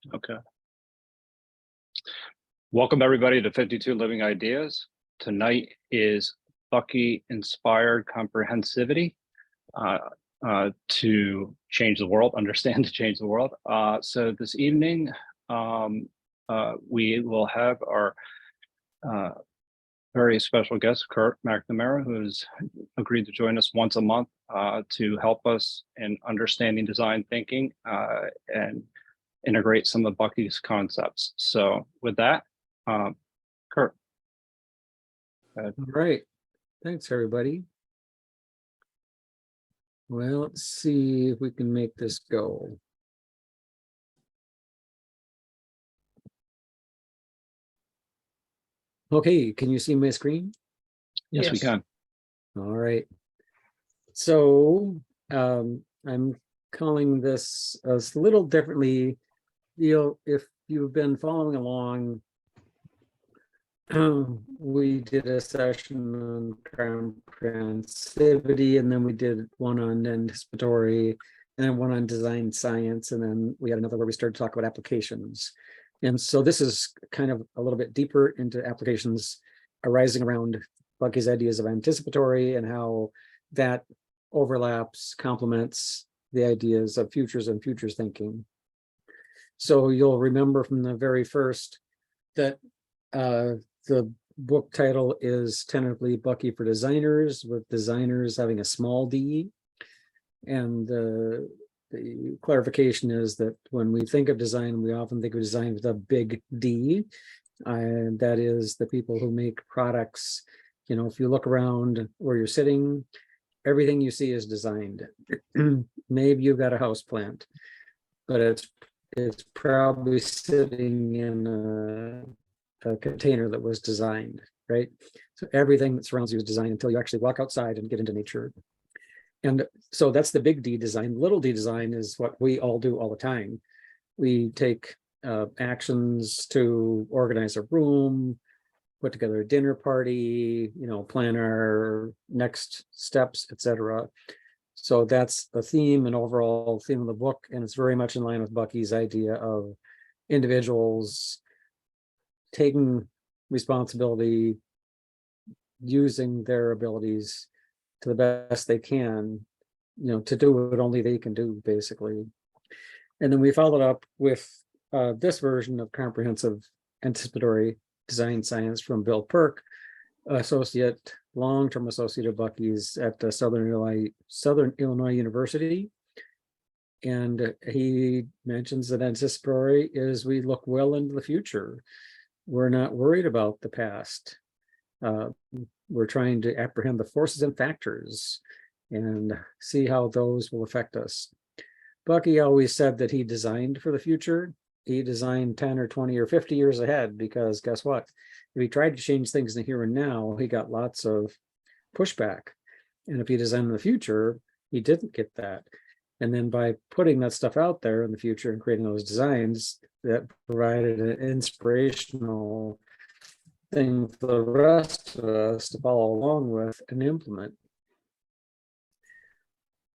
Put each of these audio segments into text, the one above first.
Okay. Welcome everybody to 52 Living Ideas. Tonight is Bucky Inspired Comprehensivity to change the world, understand to change the world. So this evening, we will have our very special guest, Curt McNamara, who has agreed to join us once a month to help us in understanding design thinking and integrate some of Bucky's concepts. So with that, Curt. All right. Thanks, everybody. Well, let's see if we can make this go. Okay, can you see my screen? Yes, we can. All right. So I'm calling this a little differently. If you've been following along, we did a session on comprehensivity, and then we did one on anticipatory, and then one on design science, and then we had another where we started to talk about applications. And so this is kind of a little bit deeper into applications arising around Bucky's ideas of anticipatory and how that overlaps, complements the ideas of futures and futures thinking. So you'll remember from the very first that the book title is tentatively Bucky for Designers, with designers having a small d. And the clarification is that when we think of design, we often think of design with a big D. And that is the people who make products. You know, if you look around where you're sitting, everything you see is designed. Maybe you've got a house plant, but it's probably sitting in a container that was designed, right? So everything that surrounds you is designed until you actually walk outside and get into nature. And so that's the big D design. Little d design is what we all do all the time. We take actions to organize a room, put together a dinner party, plan our next steps, etc. So that's the theme and overall theme of the book, and it's very much in line with Bucky's idea of individuals taking responsibility, using their abilities to the best they can, to do what only they can do, basically. And then we followed up with this version of comprehensive anticipatory design science from Bill Perk, long-term associate of Bucky's at Southern Illinois University. And he mentions that anticipatory is we look well into the future. We're not worried about the past. We're trying to apprehend the forces and factors and see how those will affect us. Bucky always said that he designed for the future. He designed 10 or 20 or 50 years ahead, because guess what? If he tried to change things in the here and now, he got lots of pushback. And if he designed in the future, he didn't get that. And then by putting that stuff out there in the future and creating those designs, that provided an inspirational thing for the rest of us to follow along with and implement.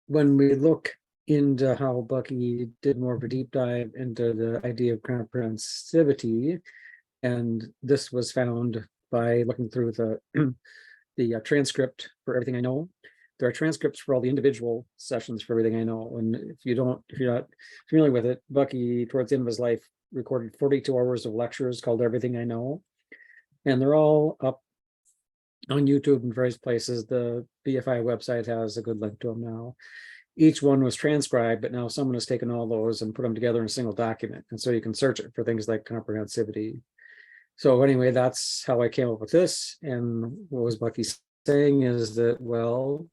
When we look into how Bucky did more of a deep dive into the idea of comprehensivity, and this was found by looking through the transcript for Everything I Know. There are transcripts for all the individual sessions for Everything I Know. And if you're not familiar with it, Bucky, towards the end of his life, recorded 42 hours of lectures called Everything I Know. And they're all up on YouTube and various places. The BFI website has a good link to them now. Each one was transcribed, but now someone has taken all those and put them together in a single document. And so you can search it for things like comprehensivity. So anyway, that's how I came up with this. And what was Bucky saying is that, well,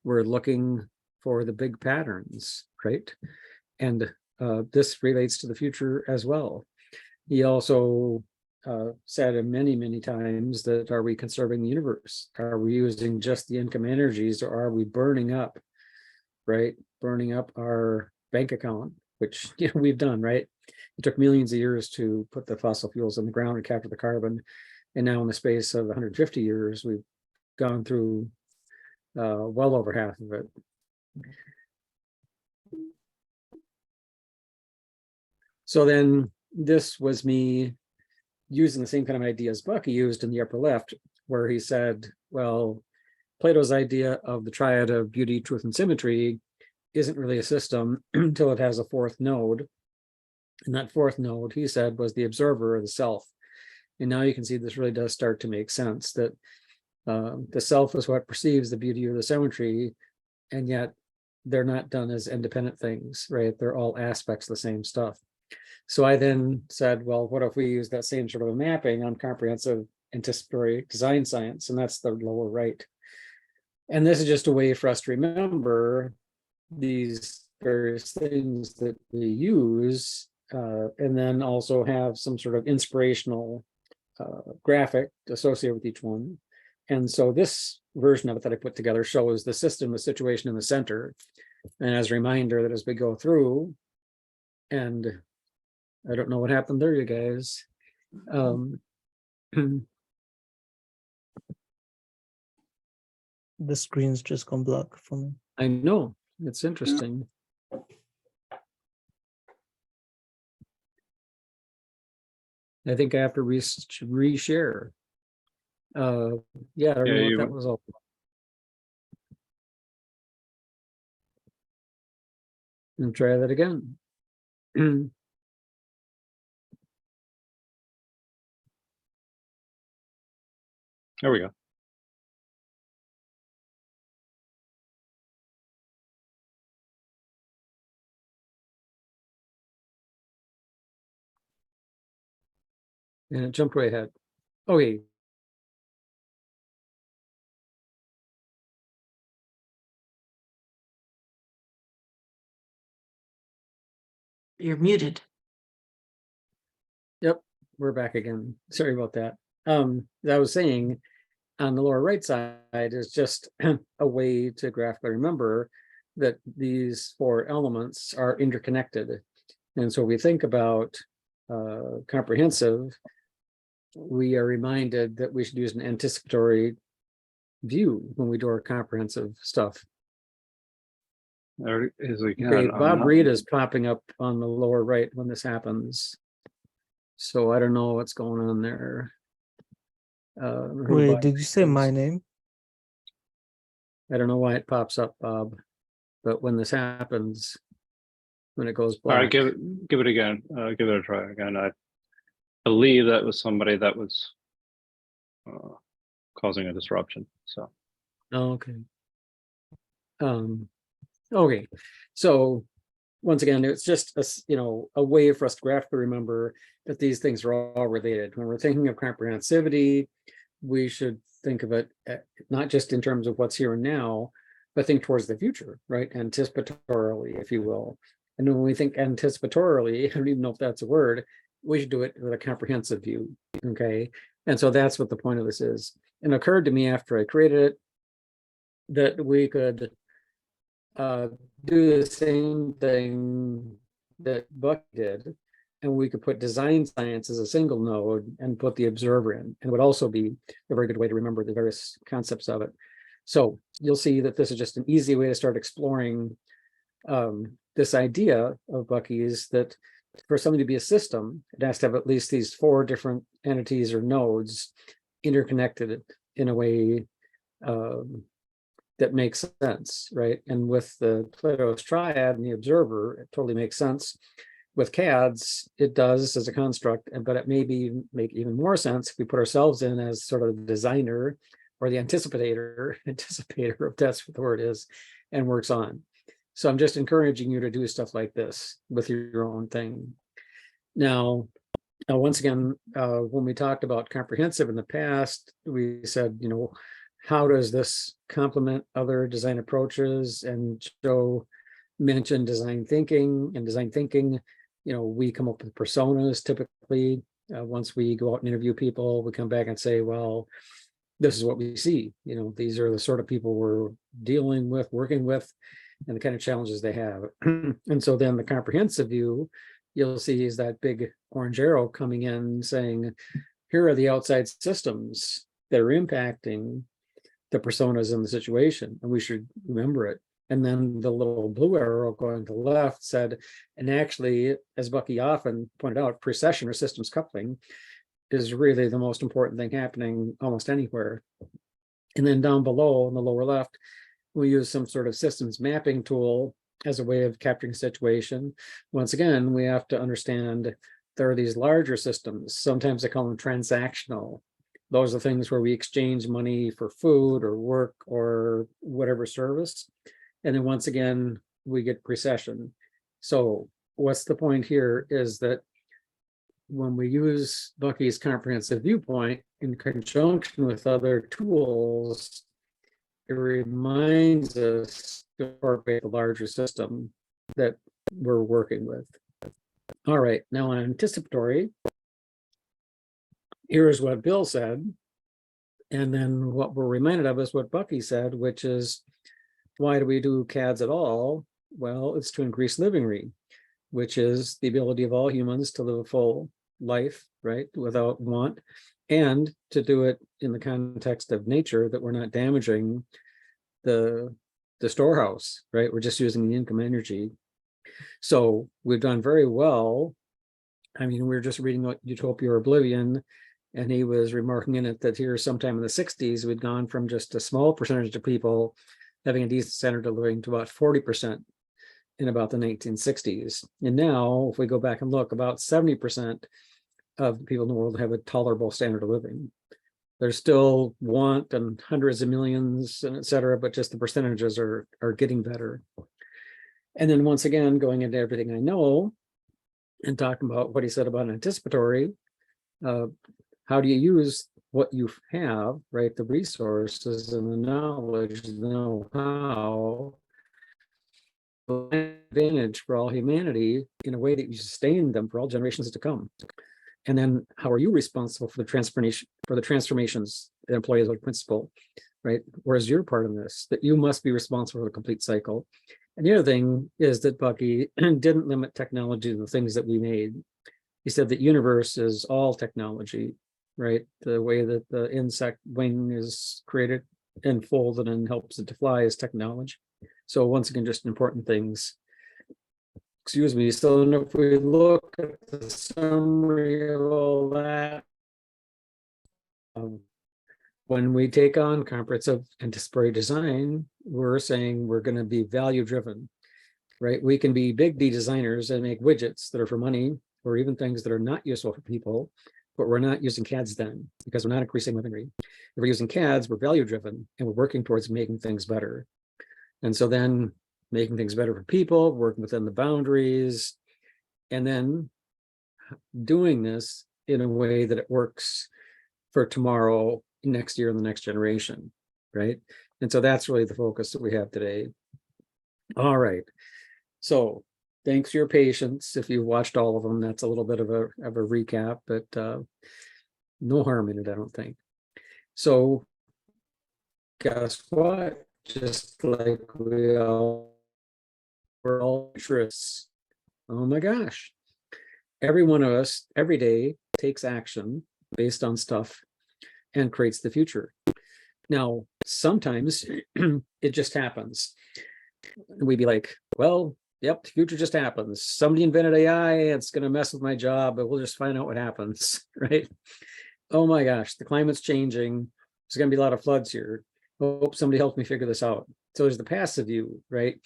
we're looking for the big patterns, right? And this relates to the future as well. He also said many, many times that, are we conserving the universe? Are we using just the income energies, or are we burning up, right? Burning up our bank account, which we've done, right? It took millions of years to put the fossil fuels in the ground and capture the carbon. And now in the space of 150 years, we've gone through well over half of it. So then this was me using the same kind of ideas Bucky used in the upper left, where he said, well, Plato's idea of the triad of beauty, truth, and symmetry isn't really a system until it has a fourth node. And that fourth node, he said, was the observer or the self. And now you can see this really does start to make sense, that the self is what perceives the beauty or the symmetry, and yet they're not done as independent things, right? They're all aspects of the same stuff. So I then said, well, what if we use that same sort of a mapping on comprehensive anticipatory design science? And that's the lower right. And this is just a way for us to remember these various things that we use, and then also have some sort of inspirational graphic associated with each one. And so this version of it that I put together shows the system, the situation in the center. And as a reminder that as we go through, and I don't know what happened there, you guys. The screen's just gone black for me. I know, it's interesting. I think I have to reshare. Yeah, I don't know what that was all. And try that again. There we go. And it jumped way ahead. Okay. You're muted. Yep, we're back again. Sorry about that. As I was saying, on the lower right side is just a way to graphically remember that these four elements are interconnected. And so we think about comprehensive, we are reminded that we should use an anticipatory view when we do our comprehensive stuff. There is again. Okay, Bob Reed is popping up on the lower right when this happens. So I don't know what's going on there. Wait, did you say my name? I don't know why it pops up, Bob, but when this happens, when it goes black. All right, give it again. Give it a try again. I believe that was somebody that was causing a disruption. So. Oh, okay. Okay, so once again, it's just a way for us to graphically remember that these things are all related. When we're thinking of comprehensivity, we should think of it not just in terms of what's here and now, but think towards the future, right? Anticipatorily, if you will. And when we think anticipatorily, I don't even know if that's a word, we should do it with a comprehensive view, okay? And so that's what the point of this is. And it occurred to me after I created it that we could do the same thing that Buck did, and we could put design science as a single node and put the observer in. And it would also be a very good way to remember the various concepts of it. So you'll see that this is just an easy way to start exploring this idea of Bucky's, that for something to be a system, it has to have at least these four different entities or nodes interconnected in a way that makes sense, right? And with the Plato's triad and the observer, it totally makes sense. With CADs, it does as a construct, but it may make even more sense if we put ourselves in as sort of the designer or the anticipator, if that's what the word is, and works on. So I'm just encouraging you to do stuff like this with your own thing. Now, once again, when we talked about comprehensive in the past, we said, how does this complement other design approaches? And Joe mentioned design thinking. And design thinking, we come up with personas typically. Once we go out and interview people, we come back and say, well, this is what we see. These are the sort of people we're dealing with, working with, and the kind of challenges they have. And so then the comprehensive view, you'll see is that big orange arrow coming in saying, here are the outside systems that are impacting the personas in the situation, and we should remember it. And then the little blue arrow going to the left said, and actually, as Bucky often pointed out, precession or systems coupling is really the most important thing happening almost anywhere. And then down below in the lower left, we use some sort of systems mapping tool as a way of capturing a situation. Once again, we have to understand there are these larger systems. Sometimes I call them transactional. Those are things where we exchange money for food or work or whatever service. And then once again, we get precession. So what's the point here is that when we use Bucky's comprehensive viewpoint in conjunction with other tools, it reminds us to incorporate the larger system that we're working with. All right, now on anticipatory, here's what Bill said. And then what we're reminded of is what Bucky said, which is, why do we do CADs at all? Well, it's to increase living rate, which is the ability of all humans to live a full life, right, without want, and to do it in the context of nature, that we're not damaging the storehouse, right? We're just using the income energy. So we've done very well. I mean, we were just reading about Utopia or Oblivion, and he was remarking in it that here sometime in the 60s, we'd gone from just a small percentage of people having a decent standard of living to about 40% in about the 1960s. And now, if we go back and look, about 70% of the people in the world have a tolerable standard of living. There's still want and hundreds of millions and et cetera, but just the percentages are getting better. And then once again, going into everything I know and talking about what he said about anticipatory, how do you use what you have, right? The resources and the knowledge, the know-how, advantage for all humanity in a way that you sustain them for all generations to come. And then how are you responsible for the transformations that employ as a principle, right? Whereas you're part of this, that you must be responsible for the complete cycle. And the other thing is that Bucky didn't limit technology to the things that we made. He said that universe is all technology, right? The way that the insect wing is created and folded and helps it to fly is technology. So once again, just important things. Excuse me. So if we look at the summary of all that, when we take on comprehensive anticipatory design, we're saying we're going to be value driven, right? We can be big D designers and make widgets that are for money, or even things that are not useful for people, but we're not using CADs then because we're not increasing living rate. If we're using CADs, we're value driven and we're working towards making things better. And so then making things better for people, working within the boundaries, and then doing this in a way that it works for tomorrow, next year, and the next generation, right? And so that's really the focus that we have today. All right. So thanks for your patience. If you watched all of them, that's a little bit of a recap, but no harm in it, I don't think. So guess what? Just like we're all interests. Oh my gosh. Every one of us every day takes action based on stuff and creates the future. Now, sometimes it just happens. We'd be like, well, yep, the future just happens. Somebody invented AI, it's going to mess with my job, but we'll just find out what happens, right? Oh my gosh, the climate's changing. There's going to be a lot of floods here. Hope somebody helps me figure this out. So there's the passive view, right?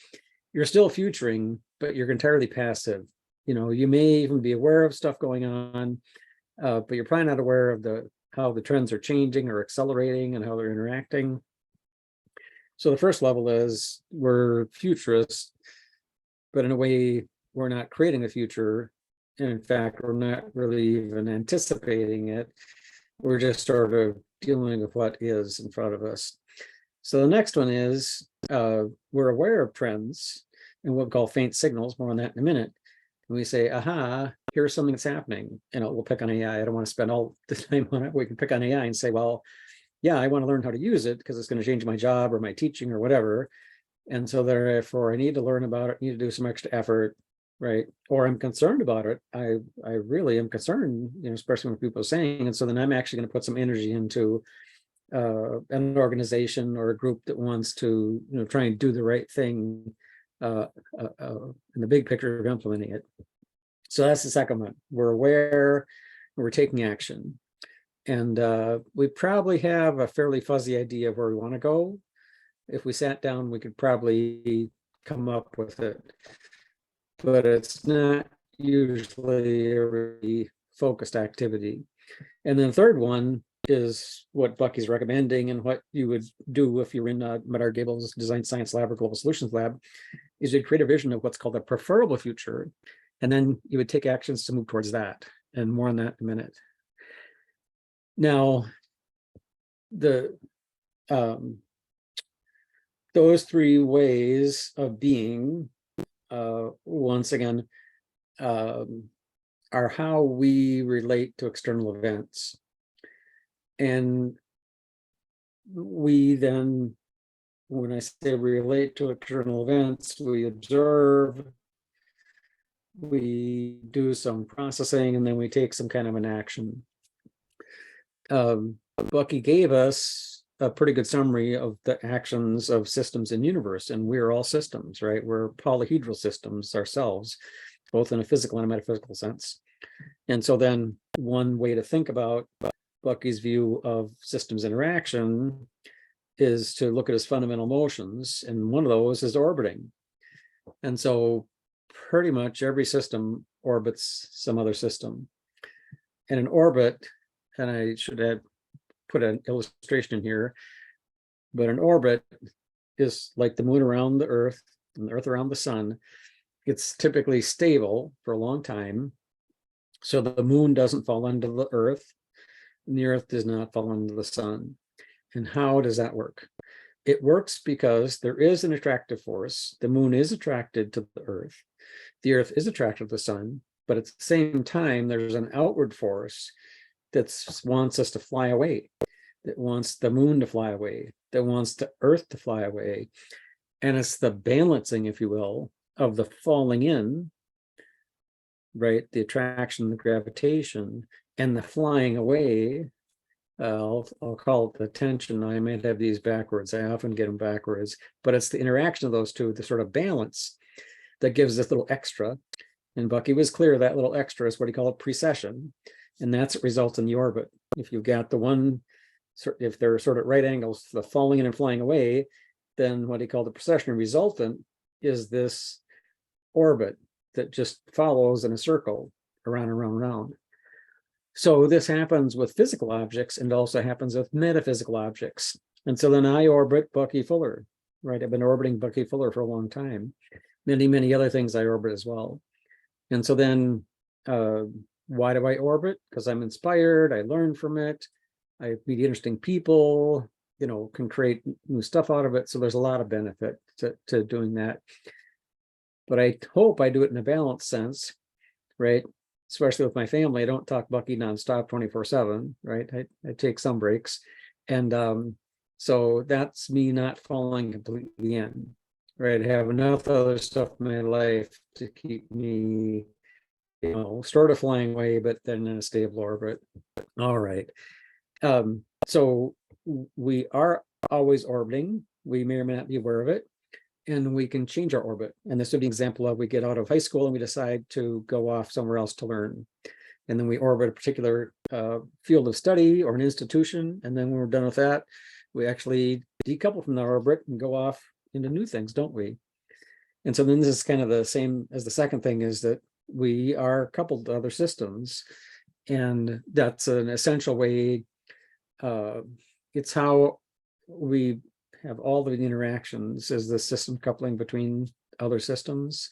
You're still futuring, but you're entirely passive. You know, you may even be aware of stuff going on, but you're probably not aware of how the trends are changing or accelerating and how they're interacting. So the first level is we're futurists, but in a way we're not creating the future. And in fact, we're not really even anticipating it. We're just sort of dealing with what is in front of us. So the next one is we're aware of trends and what we call faint signals, more on that in a minute. And we say, aha, here's something that's happening. And we'll pick on AI. I don't want to spend all the time on it. We can pick on AI and say, well, yeah, I want to learn how to use it because it's going to change my job or my teaching or whatever. And so therefore I need to learn about it, need to do some extra effort, right? Or I'm concerned about it. I really am concerned, you know, especially when people are saying, and so then I'm actually going to put some energy into an organization or a group that wants to, try and do the right thing in the big picture of implementing it. So that's the second one. We're aware, we're taking action. And we probably have a fairly fuzzy idea of where we want to go. If we sat down, we could probably come up with it. But it's not usually a really focused activity. And then the third one is what Bucky's recommending and what you would do if you're in Medard Gable's Design Science Lab or Global Solutions Lab, is you'd create a vision of what's called a preferable future. And then you would take actions to move towards that. And more on that in a minute. Now, those three ways of being, once again, are how we relate to external events. And we then, when I say relate to external events, we observe, we do some processing, and then we take some kind of an action. Bucky gave us a pretty good summary of the actions of systems in universe, and we're all systems, right? We're polyhedral systems ourselves, both in a physical and a metaphysical sense. And so then one way to think about Bucky's view of systems interaction is to look at his fundamental motions, and one of those is orbiting. And so pretty much every system orbits some other system. And an orbit, and I should have put an illustration in here, but an orbit is like the moon around the earth and the earth around the sun. It's typically stable for a long time. So the moon doesn't fall into the earth and the earth does not fall into the sun. And how does that work? It works because there is an attractive force. The moon is attracted to the earth. The earth is attracted to the sun, but at the same time, there's an outward force that wants us to fly away, that wants the moon to fly away, that wants the earth to fly away. And it's the balancing, if you will, of the falling in, right? The attraction, the gravitation, and the flying away. I'll call it the tension. I might have these backwards. I often get them backwards, but it's the interaction of those two, the sort of balance that gives this little extra. And Bucky was clear that little extra is what he called precession. And that's what results in the orbit. If you've got the one, if they're sort of right angles, the falling in and flying away, then what he called the precession resultant is this orbit that just follows in a circle around and around and around. So this happens with physical objects and also happens with metaphysical objects. And so then I orbit Bucky Fuller, right? I've been orbiting Bucky Fuller for a long time. Many, many other things I orbit as well. And so then why do I orbit? Because I'm inspired, I learn from it, I meet interesting people, can create new stuff out of it. So there's a lot of benefit to doing that. But I hope I do it in a balanced sense, right? Especially with my family. I don't talk Bucky nonstop 24/7, right? I take some breaks. And so that's me not falling completely in, right? I have enough other stuff in my life to keep me sort of flying away, but then in a stable orbit. All right. So we are always orbiting. We may or may not be aware of it. And we can change our orbit. And this would be an example of we get out of high school and we decide to go off somewhere else to learn. And then we orbit a particular field of study or an institution. And then when we're done with that, we actually decouple from the orbit and go off into new things, don't we? And so then this is kind of the same as the second thing, is that we are coupled to other systems. And that's an essential way. It's how we have all the interactions, is the system coupling between other systems.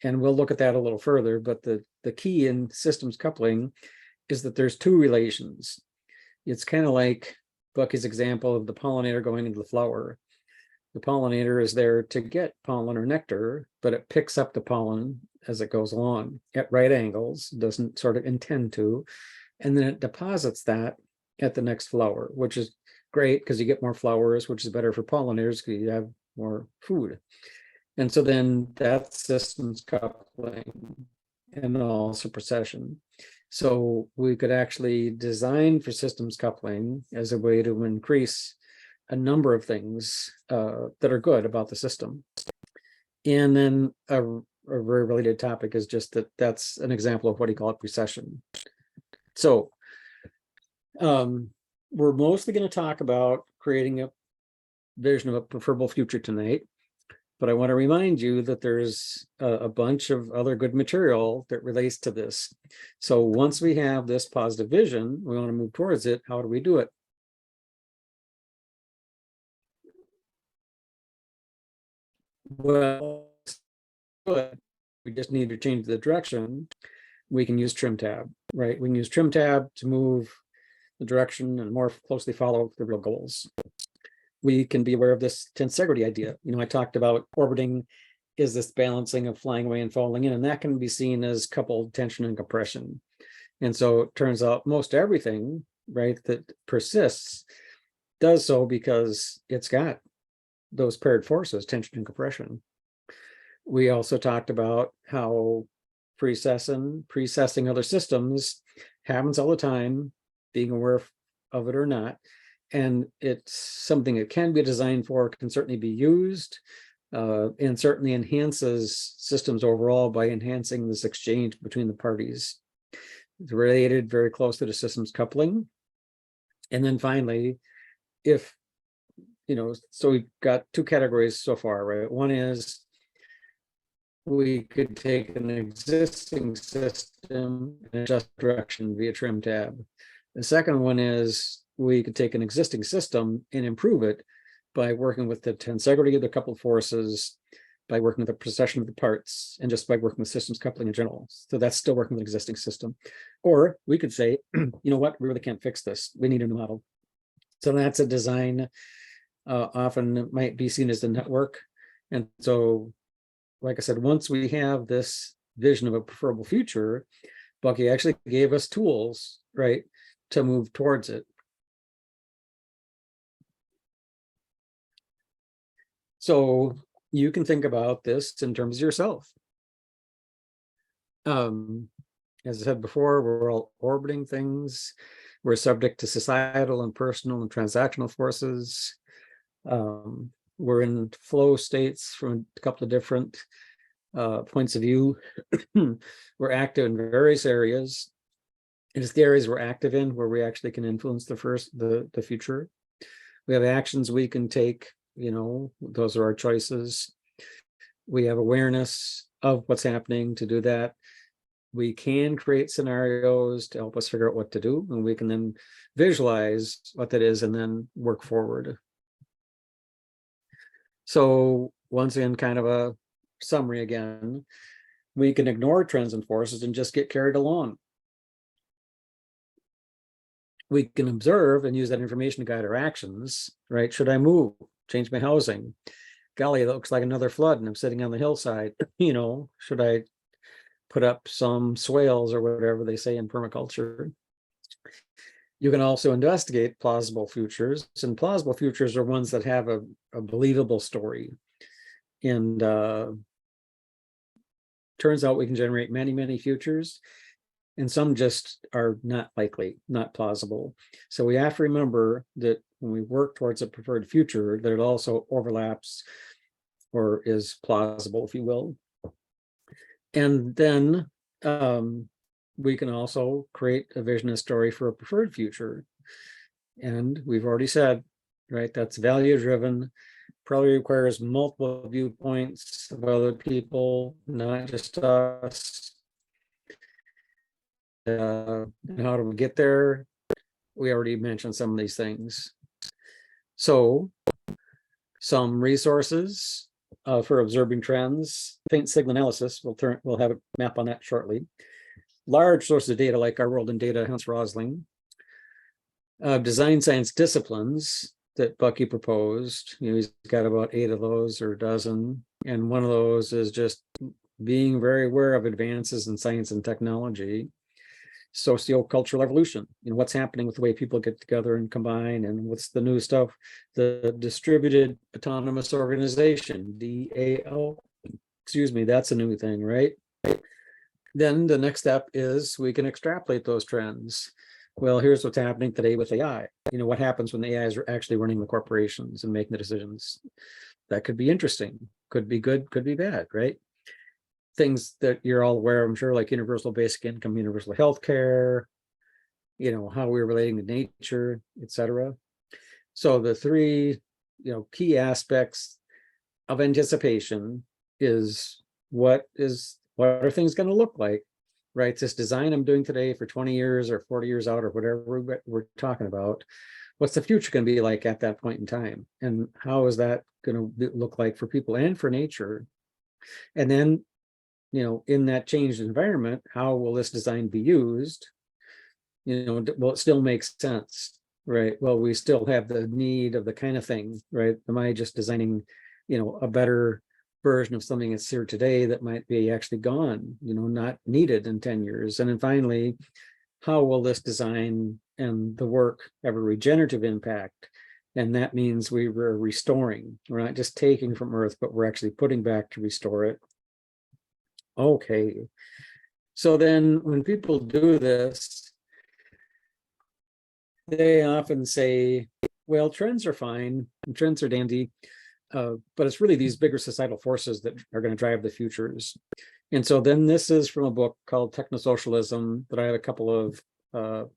And we'll look at that a little further, but the key in systems coupling is that there's two relations. It's kind of like Bucky's example of the pollinator going into the flower. The pollinator is there to get pollen or nectar, but it picks up the pollen as it goes along at right angles, doesn't sort of intend to, and then it deposits that at the next flower, which is great because you get more flowers, which is better for pollinators because you have more food. And so then that systems coupling, and also precession. So we could actually design for systems coupling as a way to increase a number of things that are good about the system. And then a very related topic is just that's an example of what he called precession. So we're mostly going to talk about creating a vision of a preferable future tonight. But I want to remind you that there's a bunch of other good material that relates to this. So once we have this positive vision, we want to move towards it. How do we do it? Well, we just need to change the direction. We can use trim tab, right? We can use trim tab to move the direction and more closely follow the real goals. We can be aware of this tensegrity idea. I talked about orbiting is this balancing of flying away and falling in, and that can be seen as coupled tension and compression. And so it turns out most everything, right, that persists does so because it's got those paired forces, tension and compression. We also talked about how precessing other systems happens all the time, being aware of it or not. And it's something that can be designed for, can certainly be used, and certainly enhances systems overall by enhancing this exchange between the parties. It's related very closely to systems coupling. And then finally, so we've got two categories so far, right? One is we could take an existing system and adjust direction via trim tab. The second one is we could take an existing system and improve it by working with the tensegrity of the coupled forces, by working with the precession of the parts, and just by working with systems coupling in general. So that's still working with an existing system. Or we could say, you know what, we really can't fix this. We need a new model. So that's a design, often might be seen as the network. And so, like I said, once we have this vision of a preferable future, Bucky actually gave us tools, right, to move towards it. So you can think about this in terms of yourself. As I said before, we're all orbiting things. We're subject to societal and personal and transactional forces. We're in flow states from a couple of different points of view. We're active in various areas. And it's the areas we're active in where we actually can influence the future. We have actions we can take, those are our choices. We have awareness of what's happening to do that. We can create scenarios to help us figure out what to do, and we can then visualize what that is and then work forward. So once again, kind of a summary again, we can ignore trends and forces and just get carried along. We can observe and use that information to guide our actions, right? Should I move, change my housing? Golly, that looks like another flood and I'm sitting on the hillside. Should I put up some swales or whatever they say in permaculture? You can also investigate plausible futures, and plausible futures are ones that have a believable story. And turns out we can generate many, many futures, and some just are not likely, not plausible. So we have to remember that when we work towards a preferred future, that it also overlaps or is plausible, if you will. And then we can also create a vision and story for a preferred future. And we've already said, right, that's value driven, probably requires multiple viewpoints of other people, not just us. And how do we get there? We already mentioned some of these things. So some resources for observing trends, faint signal analysis, we'll have a map on that shortly. Large sources of data like Our World in Data, Hans Rosling. Design science disciplines that Bucky proposed. He's got about 8 of those or a dozen. And one of those is just being very aware of advances in science and technology. Sociocultural evolution, what's happening with the way people get together and combine, and what's the new stuff. The distributed autonomous organization, DAO, excuse me, that's a new thing, right? then the next step is we can extrapolate those trends. Well, here's what's happening today with AI. What happens when the AI is actually running the corporations and making the decisions? That could be interesting, could be good, could be bad, right? Things that you're all aware of, I'm sure, like universal basic income, universal health care, how we're relating to nature, etc. So the three, key aspects of anticipation is what are things going to look like, right? This design I'm doing today for 20 years or 40 years out or whatever we're talking about, what's the future going to be like at that point in time? And how is that going to look like for people and for nature? And then, in that changed environment, how will this design be used? Will it still make sense, right? Well, we still have the need of the kind of thing, right? Am I just designing, a better version of something that's here today that might be actually gone, not needed in 10 years? And then finally, how will this design and the work have a regenerative impact? And that means we were restoring. We're not just taking from Earth, but we're actually putting back to restore it. Okay. So then when people do this, they often say, well, trends are fine, and trends are dandy, but it's really these bigger societal forces that are going to drive the futures. And so then this is from a book called Technosocialism that I have a couple of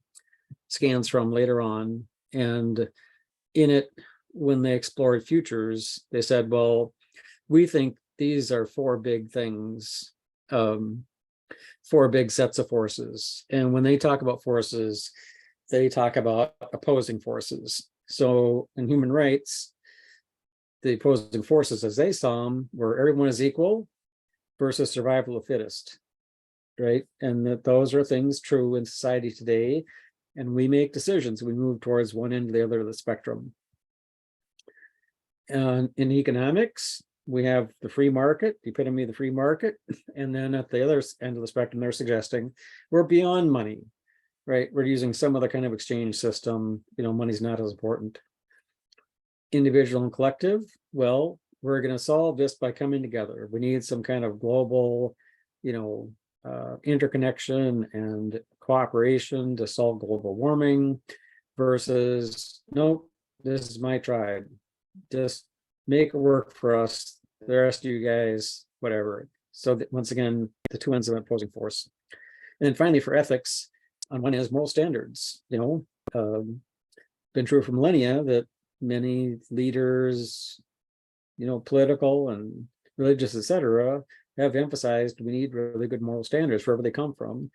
scans from later on. And in it, when they explored futures, they said, well, we think these are four big things, four big sets of forces. And when they talk about forces, they talk about opposing forces. So in human rights, the opposing forces as they saw them were everyone is equal versus survival of the fittest, right? And that those are things true in society today. And we make decisions, we move towards one end or the other of the spectrum. And in economics, we have the free market, the epitome of the free market. And then at the other end of the spectrum, they're suggesting we're beyond money, right? We're using some other kind of exchange system. Money's not as important. Individual and collective, well, we're going to solve this by coming together. We need some kind of global, interconnection and cooperation to solve global warming versus, nope, this is my tribe. Just make it work for us. The rest of you guys, whatever. So that once again, the two ends of an opposing force. And then finally, for ethics, on one hand is moral standards. Been true for millennia that many leaders, political and religious, etc., have emphasized we need really good moral standards wherever they come from.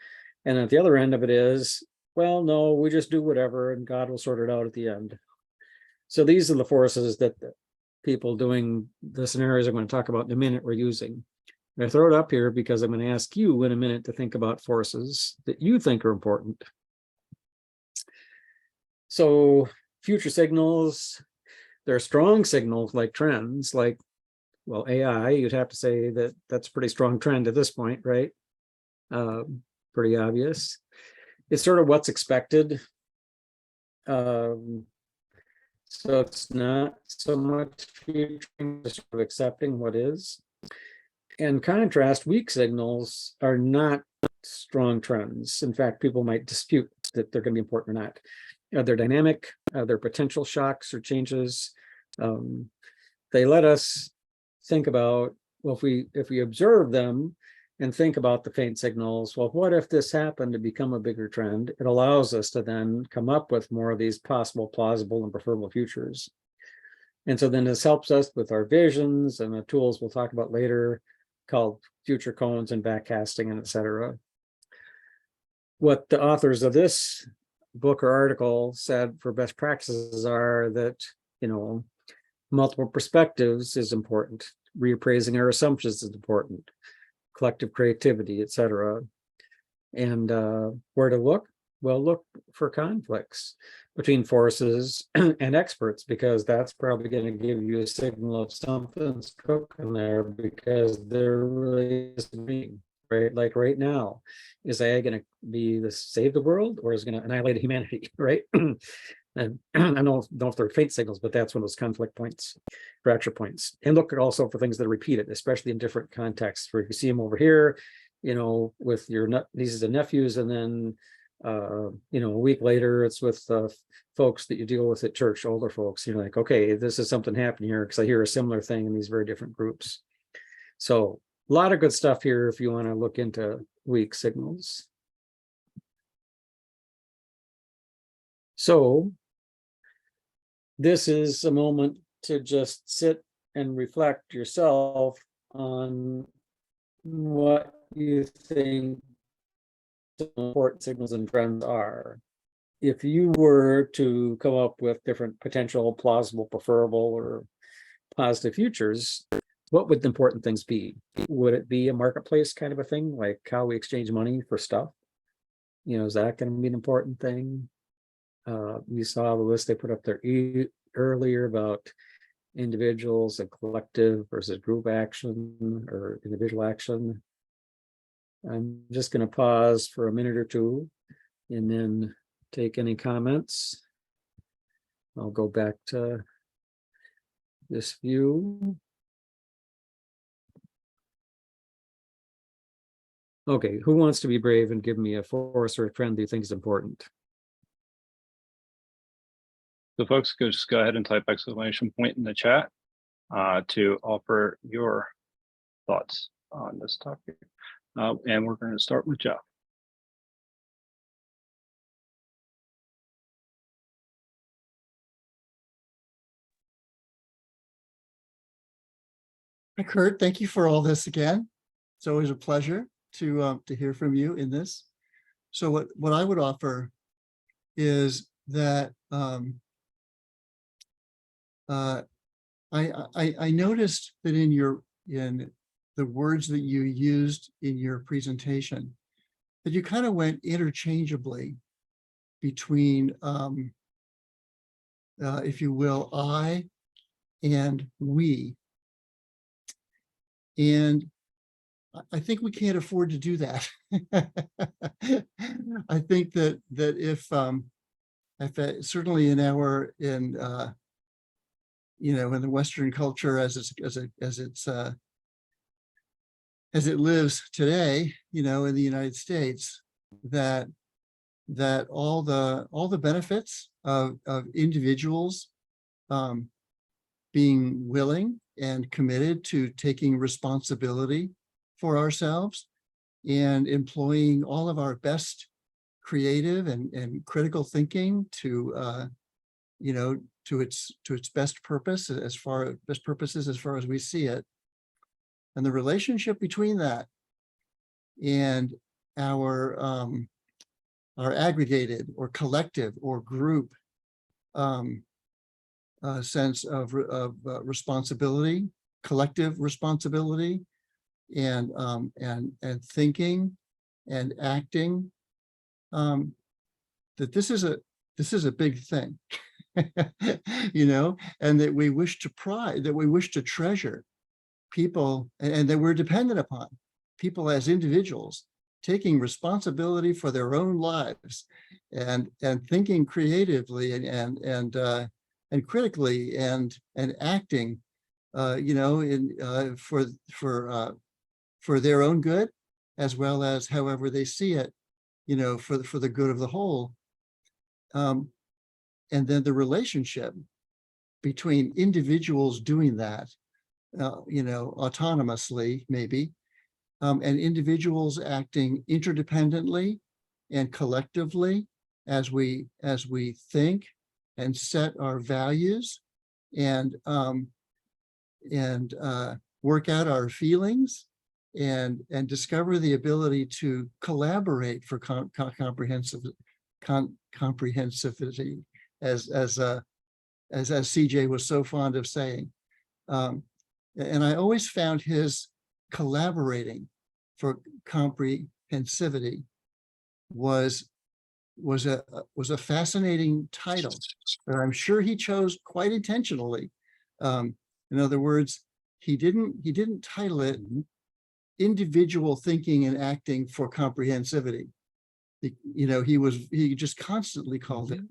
And at the other end of it is, well, no, we just do whatever and God will sort it out at the end. So these are the forces that the people doing the scenarios I'm going to talk about in a minute were using. And I throw it up here because I'm going to ask you in a minute to think about forces that you think are important. So future signals, they're strong signals like trends, like, well, AI, you'd have to say that that's a pretty strong trend at this point, right? Pretty obvious. It's sort of what's expected. So it's not so much future, just sort of accepting what is. In contrast, weak signals are not strong trends. In fact, people might dispute that they're going to be important or not. They're dynamic, they're potential shocks or changes. They let us think about, well, if we observe them and think about the faint signals, well, what if this happened to become a bigger trend? It allows us to then come up with more of these possible, plausible, and preferable futures. And so then this helps us with our visions and the tools we'll talk about later called future cones and backcasting and et cetera. What the authors of this book or article said for best practices are that, multiple perspectives is important. Reappraising our assumptions is important. Collective creativity, et cetera. And where to look? Well, look for conflicts between forces and experts, because that's probably going to give you a signal of something's cooking there, because they're really disagreeing, right? Like right now, is AI going to be the save the world, or is it going to annihilate humanity, right? And I don't know if they're faint signals, but that's one of those conflict points, fracture points. And look at also for things that are repeated, especially in different contexts, where you see them over here, with your nieces and nephews, and then a week later it's with folks that you deal with at church, older folks. You're like, okay, this is something happening here because I hear a similar thing in these very different groups. So a lot of good stuff here if you want to look into weak signals. So this is a moment to just sit and reflect yourself on what you think important signals and trends are. If you were to come up with different potential, plausible, preferable, or positive futures, what would the important things be? Would it be a marketplace kind of a thing, like how we exchange money for stuff? Is that going to be an important thing? You saw the list they put up there earlier about individuals and collective versus group action or individual action. I'm just going to pause for a minute or two and then take any comments. I'll go back to this view. Okay, who wants to be brave and give me a force or a trend that you think is important? So folks could just go ahead and type exclamation point in the chat to offer your thoughts on this topic. And we're going to start with Jeff. Hi, Curt. Thank you for all this again. It's always a pleasure to hear from you in this. So what I would offer is that I noticed that in the words that you used in your presentation, that you kind of went interchangeably between, if you will, I and we. And I think we can't afford to do that. I think that if certainly in the Western culture as it lives today, in the United States, that all the benefits of individuals being willing and committed to taking responsibility for ourselves and employing all of our best creative and critical thinking to its best purpose as far as we see it, and the relationship between that and our aggregated or collective or group sense of responsibility, collective responsibility, and thinking and acting, that this is a big thing, and that we wish to treasure people, and that we're dependent upon people as individuals taking responsibility for their own lives and thinking creatively and critically and acting, for their own good, as well as however they see it, for the good of the whole. And then the relationship between individuals doing that, autonomously maybe, and individuals acting interdependently and collectively as we think and set our values and work out our feelings and discover the ability to collaborate for comprehensivity, as CJ was so fond of saying. And I always found his collaborating for comprehensivity was a fascinating title that I'm sure he chose quite intentionally. In other words, he didn't title it individual thinking and acting for comprehensivity. He just constantly called it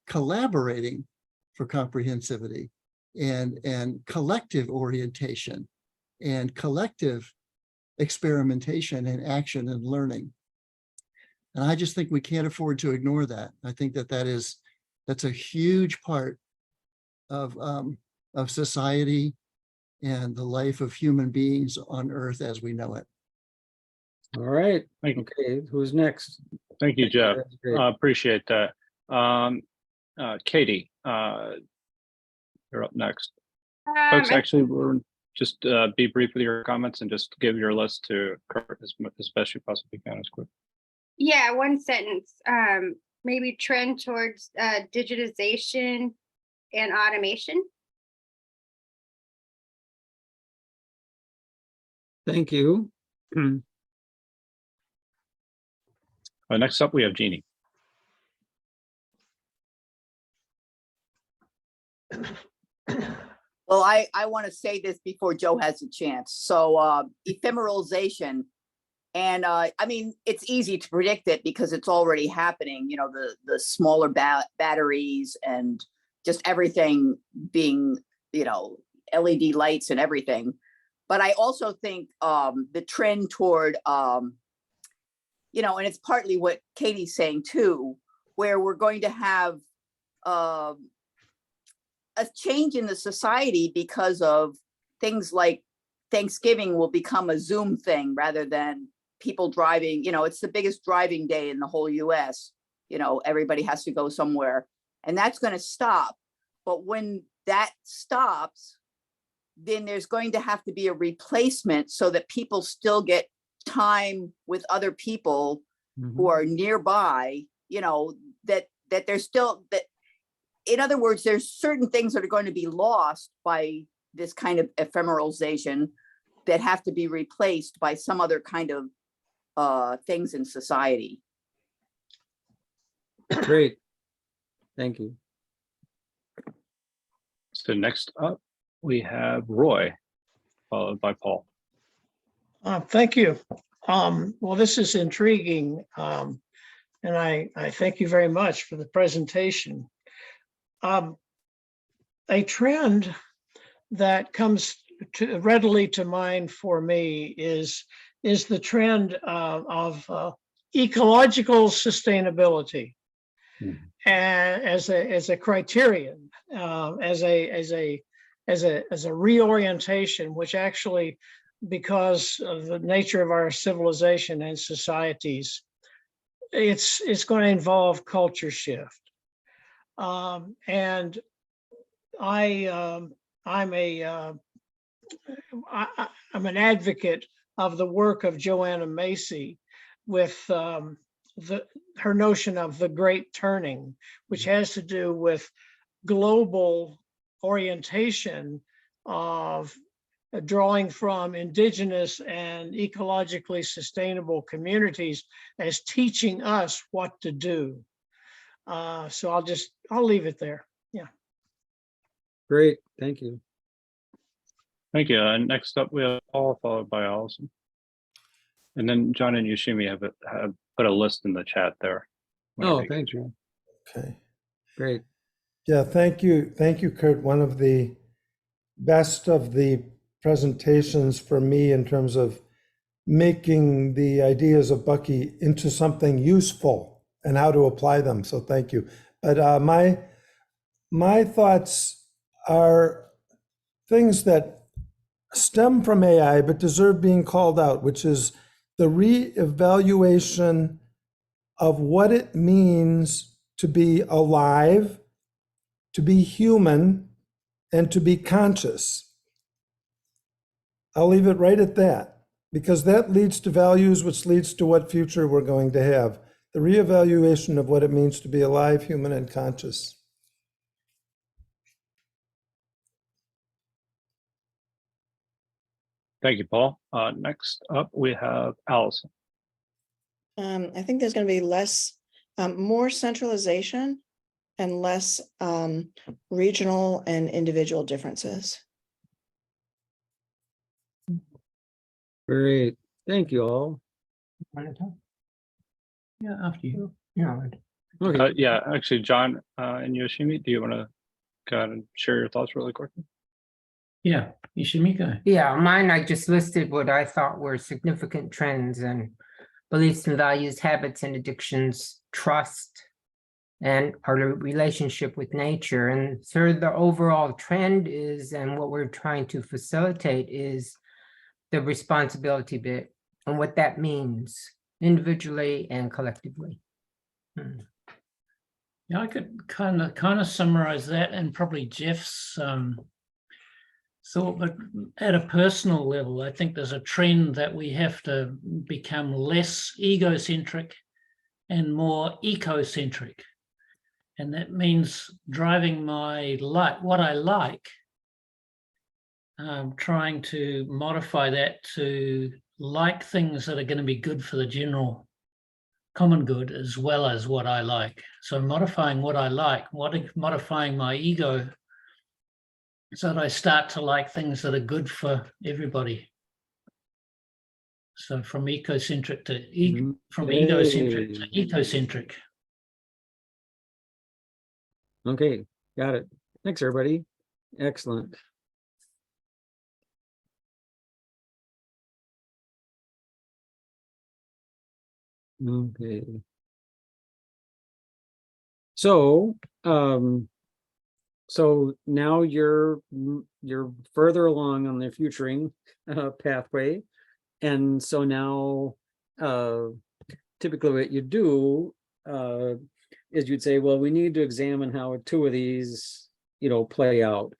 collaborating for comprehensivity and collective orientation and collective experimentation and action and learning. And I just think we can't afford to ignore that. I think that that's a huge part of society and the life of human beings on Earth as we know it. All right. Thank you. Okay, who's next? Thank you, Jeff. That's great. Appreciate that. Katie, you're up next. Folks, actually, we're just be brief with your comments and just give your list to Curt as best you possibly can as quick. Yeah, one sentence. Maybe trend towards digitization and automation. Thank you. Next up, we have Jeannie. Well, I want to say this before Joe has a chance. So ephemeralization, and I mean, it's easy to predict it because it's already happening, you know, the smaller batteries and just everything being, you know, LED lights and everything. But I also think the trend toward, you know, and it's partly what Katie's saying too, where we're going to have a change in the society because of things like Thanksgiving will become a Zoom thing rather than people driving. You know, it's the biggest driving day in the whole US. You know, everybody has to go somewhere, and that's going to stop. But when that stops, then there's going to have to be a replacement so that people still get time with other people who are nearby, you know, that there's still that. In other words, there's certain things that are going to be lost by this kind of ephemeralization that have to be replaced by some other kind of things in society. Great. Thank you. So next up, we have Roy, followed by Paul. Thank you. Well, this is intriguing, and I thank you very much for the presentation. A trend that comes readily to mind for me is the trend of ecological sustainability, and as a criterion, as a reorientation, which actually, because of the nature of our civilization and societies, it's going to involve culture shift. And I'm an advocate of the work of Joanna Macy with her notion of the Great Turning, which has to do with global orientation of drawing from indigenous and ecologically sustainable communities as teaching us what to do. So I'll leave it there. Yeah. Great. Thank you. Thank you. Next up, we have Paul, followed by Allison. And then John and Yoshimi have put a list in the chat there. Oh, thank you. Okay. Great. Yeah, thank you. Thank you, Curt. One of the best of the presentations for me in terms of making the ideas of Bucky into something useful and how to apply them. So thank you. But my thoughts are things that stem from AI but deserve being called out, which is the reevaluation of what it means to be alive, to be human, and to be conscious. I'll leave it right at that, because that leads to values, which leads to what future we're going to have. The reevaluation of what it means to be alive, human, and conscious. Thank you, Paul. Next up, we have Allison. I think there's going to be more centralization and less regional and individual differences. Great. Thank you all. Yeah, after you. Yeah. Okay. Yeah, actually, John and Yoshimi, do you want to go ahead and share your thoughts really quickly? Yeah, Ishimiko. Yeah, mine, I just listed what I thought were significant trends and beliefs and values, habits and addictions, trust, and our relationship with nature. And sort of the overall trend is, and what we're trying to facilitate is the responsibility bit and what that means individually and collectively. Yeah, I could kind of summarize that and probably Jeff's thought, but at a personal level, I think there's a trend that we have to become less egocentric and more ecocentric. And that means driving what I like, trying to modify that to like things that are going to be good for the general common good as well as what I like. So modifying what I like, modifying my ego so that I start to like things that are good for everybody. So from ecocentric to from egocentric to ecocentric. Okay, got it. Thanks, everybody. Excellent. Okay. So, so now you're further along on the futuring pathway. And so now, typically what you do is you'd say, well, we need to examine how two of these, play out.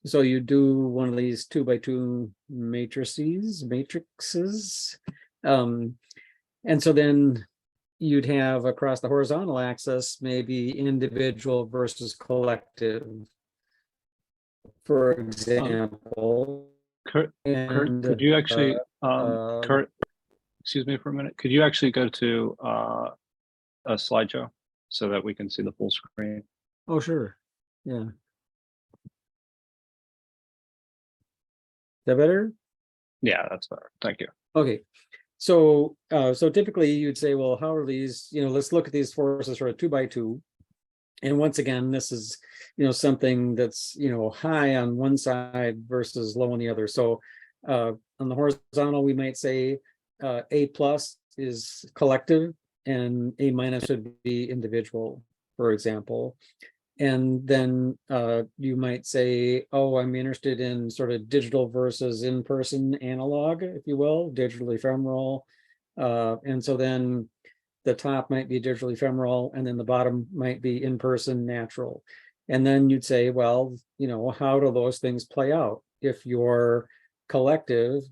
So you do one of these 2x2 matrices. And so then you'd have across the horizontal axis, maybe individual versus collective, for example. Curt, could you actually, Curt, excuse me for a minute. Could you actually go to a slideshow so that we can see the full screen? Oh, sure. Yeah. Is that better? Yeah, that's better. Thank you. Okay. So, so typically you'd say, well, how are these, let's look at these forces for a 2x2. And once again, this is, something that's, high on one side versus low on the other. So on the horizontal, we might say A plus is collective and A minus would be individual, for example. And then you might say, oh, I'm interested in sort of digital versus in-person analog, if you will, digital ephemeral. And so then the top might be digital ephemeral, and then the bottom might be in-person natural. And then you'd say, well, how do those things play out? If you're collective,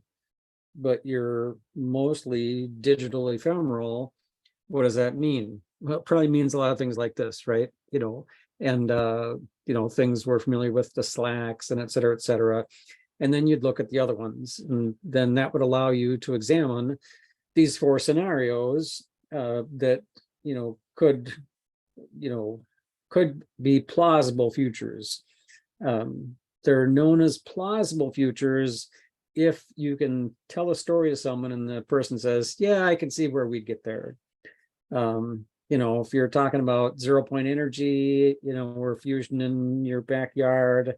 but you're mostly digital ephemeral, what does that mean? Well, it probably means a lot of things like this, right? And things we're familiar with, the slacks and et cetera, et cetera. And then you'd look at the other ones, and then that would allow you to examine these four scenarios that could be plausible futures. They're known as plausible futures if you can tell a story to someone and the person says, yeah, I can see where we'd get there. If you're talking about 0-point energy, or fusion in your backyard,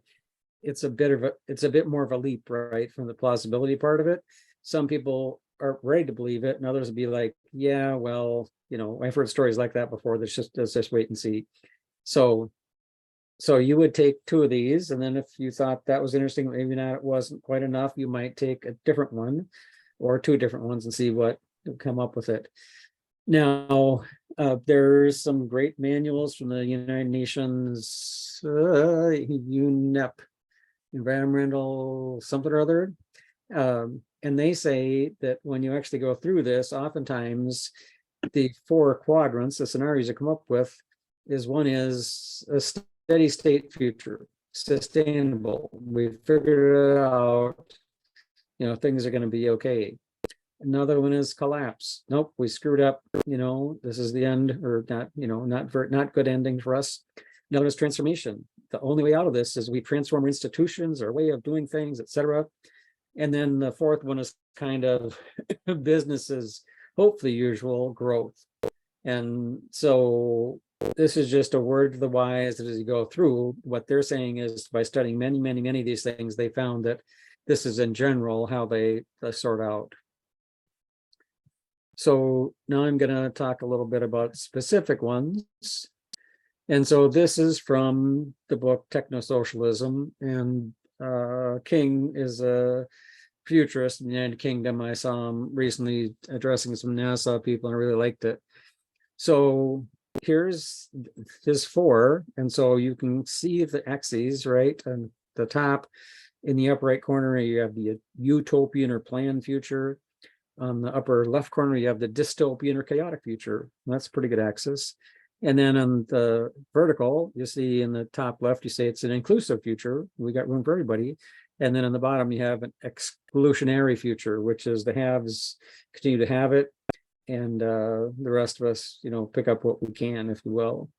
it's a bit more of a leap, right, from the plausibility part of it. Some people are ready to believe it, and others would be like, yeah, well, I've heard stories like that before. Let's just wait and see. So you would take two of these, and then if you thought that was interesting, maybe not, it wasn't quite enough, you might take a different one or two different ones and see what would come up with it. Now, there's some great manuals from the United Nations, UNEP, environmental something or other. And they say that when you actually go through this, oftentimes the four quadrants, the scenarios you come up with, one is a steady state future, sustainable. We figured it out, things are going to be okay. Another one is collapse. Nope, we screwed up. This is the end, or not. Not good ending for us. Another is transformation. The only way out of this is we transform institutions, our way of doing things, etc. And then the fourth one is kind of business as hopefully usual growth. And so this is just a word to the wise as you go through. What they're saying is by studying many of these things, they found that this is in general how they sort out. So now I'm going to talk a little bit about specific ones. And so this is from the book Technosocialism, and King is a futurist in the United Kingdom. I saw him recently addressing some NASA people and I really liked it. So here's his 4, and so you can see the axes, right? And the top in the upper right corner, you have the utopian or planned future. On the upper left corner, you have the dystopian or chaotic future. That's a pretty good axis. And then on the vertical, you see in the top left, you say it's an inclusive future. We got room for everybody. And then on the bottom, you have an exclusionary future, which is the haves continue to have it, and the rest of us, pick up what we can, if you will.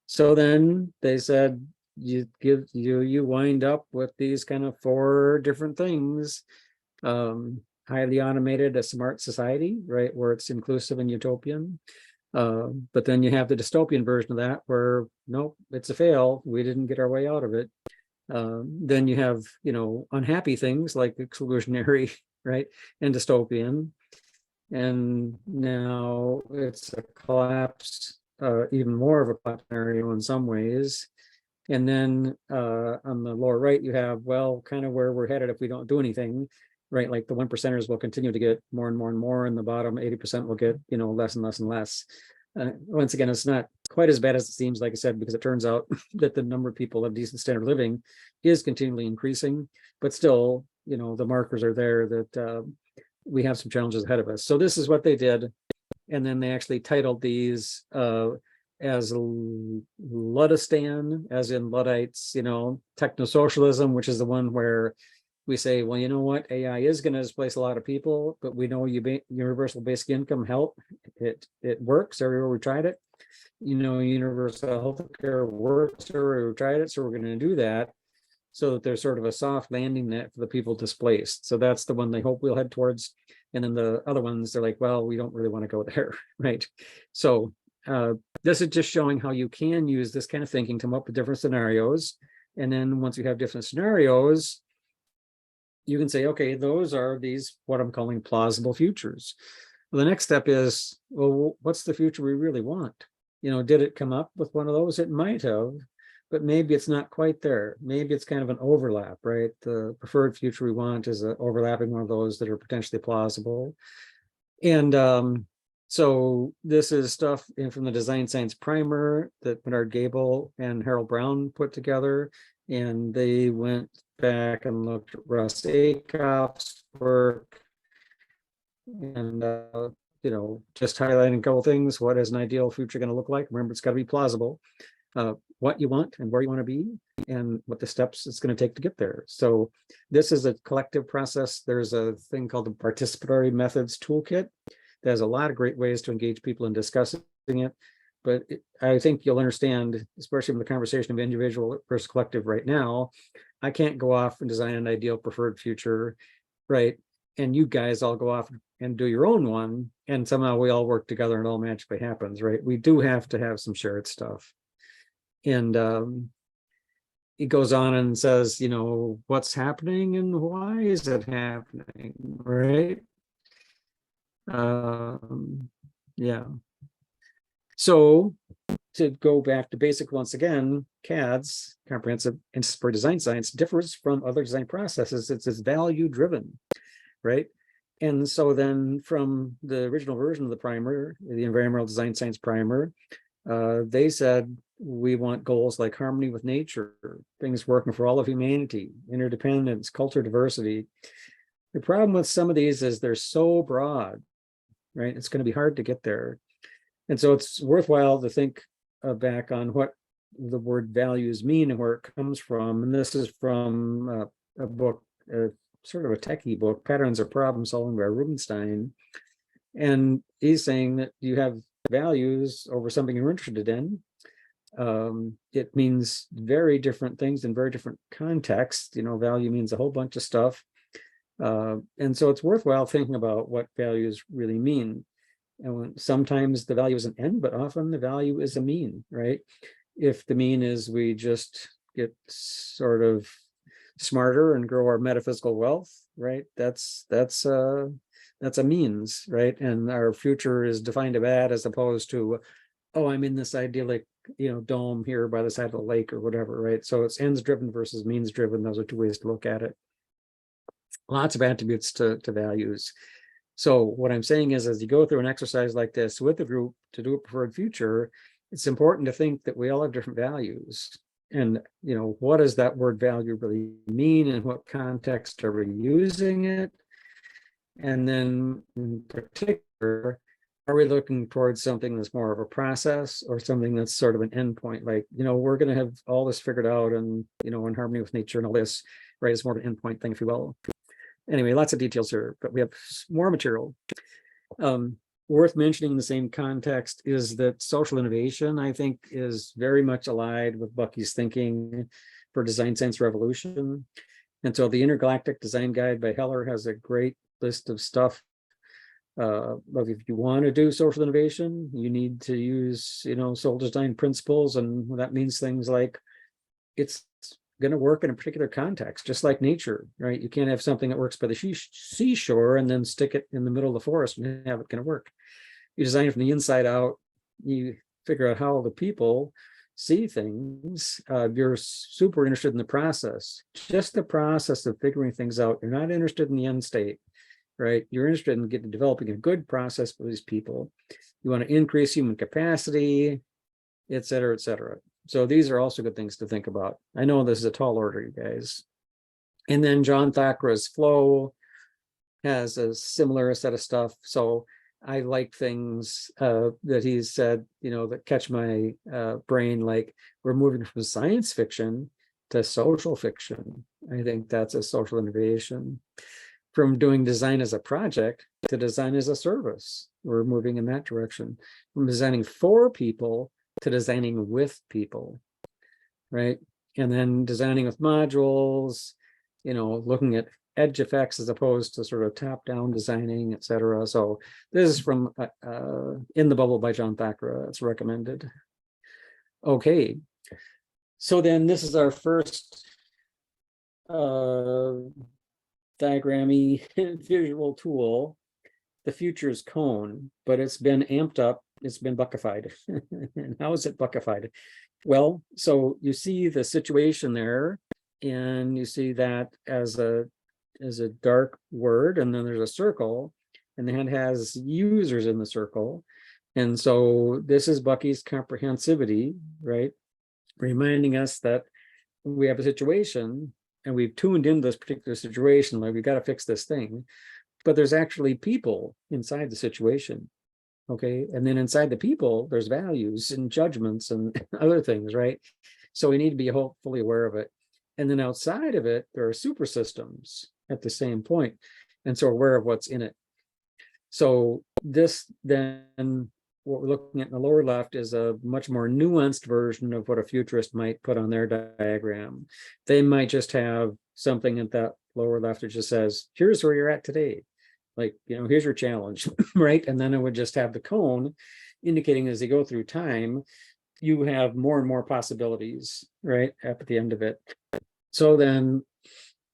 So then they said, you wind up with these kind of 4 different things. Highly automated, a smart society, right, where it's inclusive and utopian. But then you have the dystopian version of that where, nope, it's a fail. We didn't get our way out of it. Then you have, unhappy things like exclusionary, right, and dystopian. And now it's a collapse, even more of a collapse scenario in some ways. And then on the lower right, you have, well, kind of where we're headed if we don't do anything, right? Like the 1%ers will continue to get more and more and more, and the bottom 80% will get, less and less and less. Once again, it's not quite as bad as it seems, like I said, because it turns out that the number of people of decent standard of living is continually increasing, but still, the markers are there that we have some challenges ahead of us. So this is what they did. And then they actually titled these as Luddistan, as in Luddites, technosocialism, which is the one where we say, well, you know what, AI is going to displace a lot of people, but we know universal basic income help. It works everywhere we tried it. Universal health care works everywhere we tried it. So we're going to do that so that there's sort of a soft landing net for the people displaced. So that's the one they hope we'll head towards. And then the other ones, they're like, well, we don't really want to go there, right? So this is just showing how you can use this kind of thinking to come up with different scenarios. And then once you have different scenarios, you can say, okay, those are these, what I'm calling plausible futures. Well, the next step is, well, what's the future we really want? Did it come up with one of those? It might have, but maybe it's not quite there. Maybe it's kind of an overlap, right? The preferred future we want is overlapping one of those that are potentially plausible. And so this is stuff from the Design Science Primer that Bernard Gable and Harold Brown put together. And they went back and looked at Russ Aikoff's work and, just highlighting a couple things. What is an ideal future going to look like? Remember, it's got to be plausible. What you want and where you want to be and what the steps it's going to take to get there. So this is a collective process. There's a thing called the Participatory Methods Toolkit. There's a lot of great ways to engage people in discussing it. But I think you'll understand, especially with the conversation of individual versus collective right now, I can't go off and design an ideal preferred future, right? And you guys all go off and do your own one, and somehow we all work together and it all magically happens, right? We do have to have some shared stuff. And he goes on and says, what's happening and why is it happening, right? Yeah. So to go back to basic once again, CADS, Comprehensive Anticipatory Design Science, differs from other design processes. It's value driven, right? And so then from the original version of the primer, the Environmental Design Science Primer, they said, we want goals like harmony with nature, things working for all of humanity, interdependence, culture diversity. The problem with some of these is they're so broad, right? It's going to be hard to get there. And so it's worthwhile to think back on what the word values mean and where it comes from. And this is from a book, sort of a techie book, Patterns of Problem Solving by Rubenstein. And he's saying that you have values over something you're interested in. It means very different things in very different contexts. Value means a whole bunch of stuff. And so it's worthwhile thinking about what values really mean. sometimes the value is an end, but often the value is a mean, right? If the mean is we just get sort of smarter and grow our metaphysical wealth, right? That's a means, right? And our future is defined to that, as opposed to, oh, I'm in this idyllic, dome here by the side of the lake or whatever, right? So it's ends driven versus means driven. Those are two ways to look at it. Lots of attributes to values. So what I'm saying is, as you go through an exercise like this with the group to do a preferred future, it's important to think that we all have different values. And, what does that word value really mean? In what context are we using it? And then in particular, are we looking towards something that's more of a process or something that's sort of an endpoint? Like, we're going to have all this figured out and, in harmony with nature and all this, right? It's more of an endpoint thing, if you will. Anyway, lots of details here, but we have more material. Worth mentioning in the same context is that social innovation, I think, is very much allied with Bucky's thinking for design science revolution. And so the Intergalactic Design Guide by Heller has a great list of stuff. But if you want to do social innovation, you need to use, social design principles. And that means things like it's going to work in a particular context, just like nature, right? You can't have something that works by the seashore and then stick it in the middle of the forest and have it going to work. You design it from the inside out. You figure out how the people see things. You're super interested in the process, just the process of figuring things out. You're not interested in the end state, right? You're interested in developing a good process for these people. You want to increase human capacity, et cetera, et cetera. So these are also good things to think about. I know this is a tall order, you guys. And then John Thackeray's Flow has a similar set of stuff. So I like things that he's said, that catch my brain, like we're moving from science fiction to social fiction. I think that's a social innovation. From doing design as a project to design as a service, we're moving in that direction. From designing for people to designing with people, right? And then designing with modules, looking at edge effects as opposed to sort of top-down designing, et cetera. So this is from In the Bubble by John Thackray. It's recommended. Okay, so then this is our first diagrammy visual tool, the Futures Cone, but it's been amped up. It's been Buckified. And how is it Buckified? Well, so you see the situation there, and you see that as a dark word, and then there's a circle, and then it has users in the circle. And so this is Bucky's comprehensivity, right? Reminding us that we have a situation and we've tuned into this particular situation, like we've got to fix this thing, but there's actually people inside the situation. Okay, and then inside the people, there's values and judgments and other things, right? So we need to be fully aware of it. And then outside of it, there are super systems at the same point. And so aware of what's in it. So this then, what we're looking at in the lower left is a much more nuanced version of what a futurist might put on their diagram. They might just have something at that lower left that just says, here's where you're at today. Like, here's your challenge, right? And then it would just have the cone indicating as they go through time, you have more and more possibilities, right? At the end of it. So then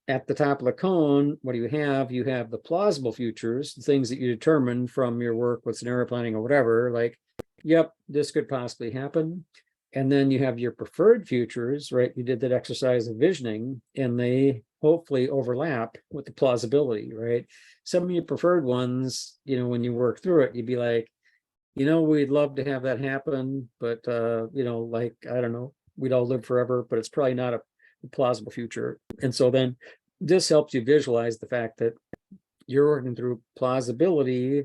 at the top of the cone, what do you have? You have the plausible futures, the things that you determine from your work with scenario planning or whatever, like, yep, this could possibly happen. And then you have your preferred futures, right? You did that exercise of visioning, and they hopefully overlap with the plausibility, right? Some of your preferred ones, when you work through it, you'd be like, we'd love to have that happen, but, like, I don't know, we'd all live forever, but it's probably not a plausible future. And so then this helps you visualize the fact that you're working through plausibility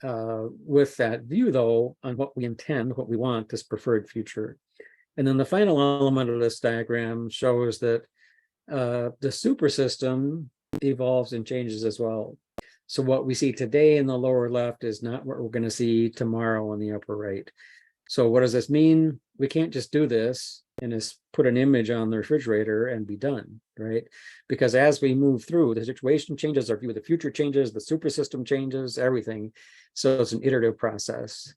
with that view, though, on what we intend, what we want, this preferred future. And then the final element of this diagram shows that the super system evolves and changes as well. So what we see today in the lower left is not what we're going to see tomorrow in the upper right. So what does this mean? We can't just do this and just put an image on the refrigerator and be done, right? Because as we move through, the situation changes, our view of the future changes, the super system changes, everything. So it's an iterative process.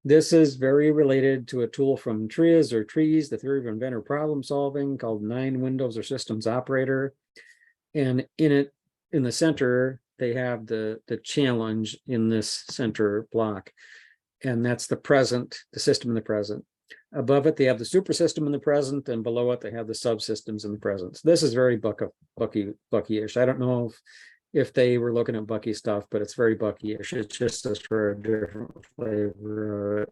This is very related to a tool from TRIZ, the Theory of Inventor Problem Solving, called 9 Windows or Systems Operator. And in it, in the center, they have the challenge in this center block. And that's the present, the system in the present. Above it, they have the super system in the present, and below it, they have the subsystems in the present. So this is very Bucky-ish. I don't know if they were looking at Bucky stuff, but it's very Bucky-ish. It's just for a different flavor.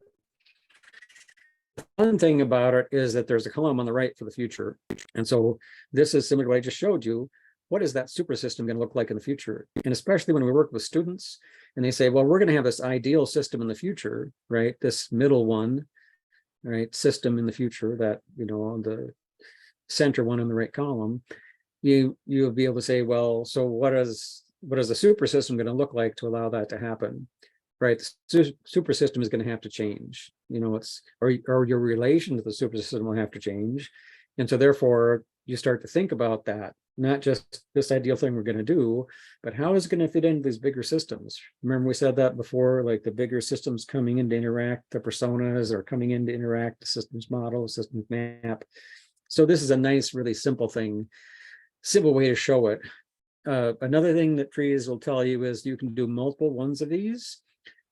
The fun thing about it is that there's a column on the right for the future. And so this is similar to what I just showed you. What is that super system going to look like in the future? And especially when we work with students and they say, well, we're going to have this ideal system in the future, right? This middle one, right? System in the future, that, you know, on the center one in the right column, you'll be able to say, well, so what is the super system going to look like to allow that to happen? Right? The super system is going to have to change, you know, or your relation to the super system will have to change. And so therefore you start to think about that, not just this ideal thing we're going to do, but how is it going to fit into these bigger systems? Remember we said that before, like the bigger systems coming in to interact, the personas are coming in to interact, the systems model, systems map. So this is a nice, really simple thing, simple way to show it. Another thing that trees will tell you is you can do multiple ones of these.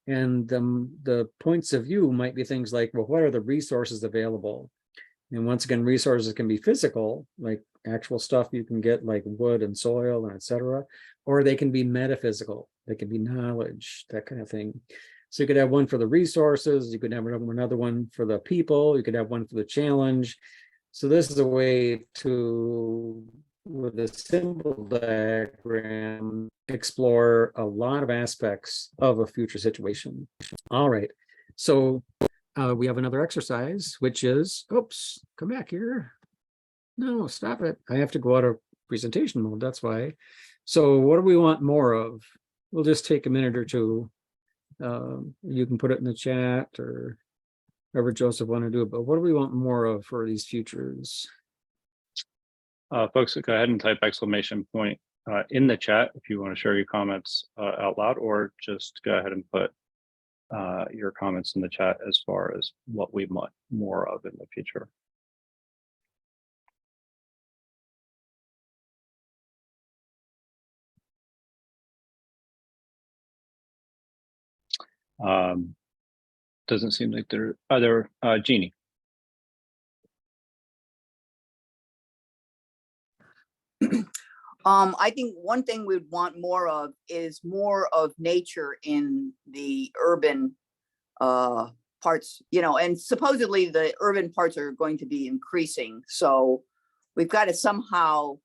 And the points of view might be things like, well, what are the resources available? And once again, resources can be physical, like actual stuff you can get, like wood and soil and etc. Or they can be metaphysical. They can be knowledge, that kind of thing. So you could have one for the resources. You could have another one for the people. You could have one for the challenge. So this is a way to, with a simple diagram, explore a lot of aspects of a future situation. All right. So we have another exercise, which is, oops, come back here. No, stop it. I have to go out of presentation mode. That's why. So what do we want more of? We'll just take a minute or two. You can put it in the chat or whoever Joseph want to do it, but what do we want more of for these futures? Folks, go ahead and type exclamation point in the chat if you want to share your comments out loud, or just go ahead and put your comments in the chat as far as what we want more of in the future. Doesn't seem like there are other Jeannie. I think one thing we'd want more of is more of nature in the urban parts, you know, and supposedly the urban parts are going to be increasing. So we've got to somehow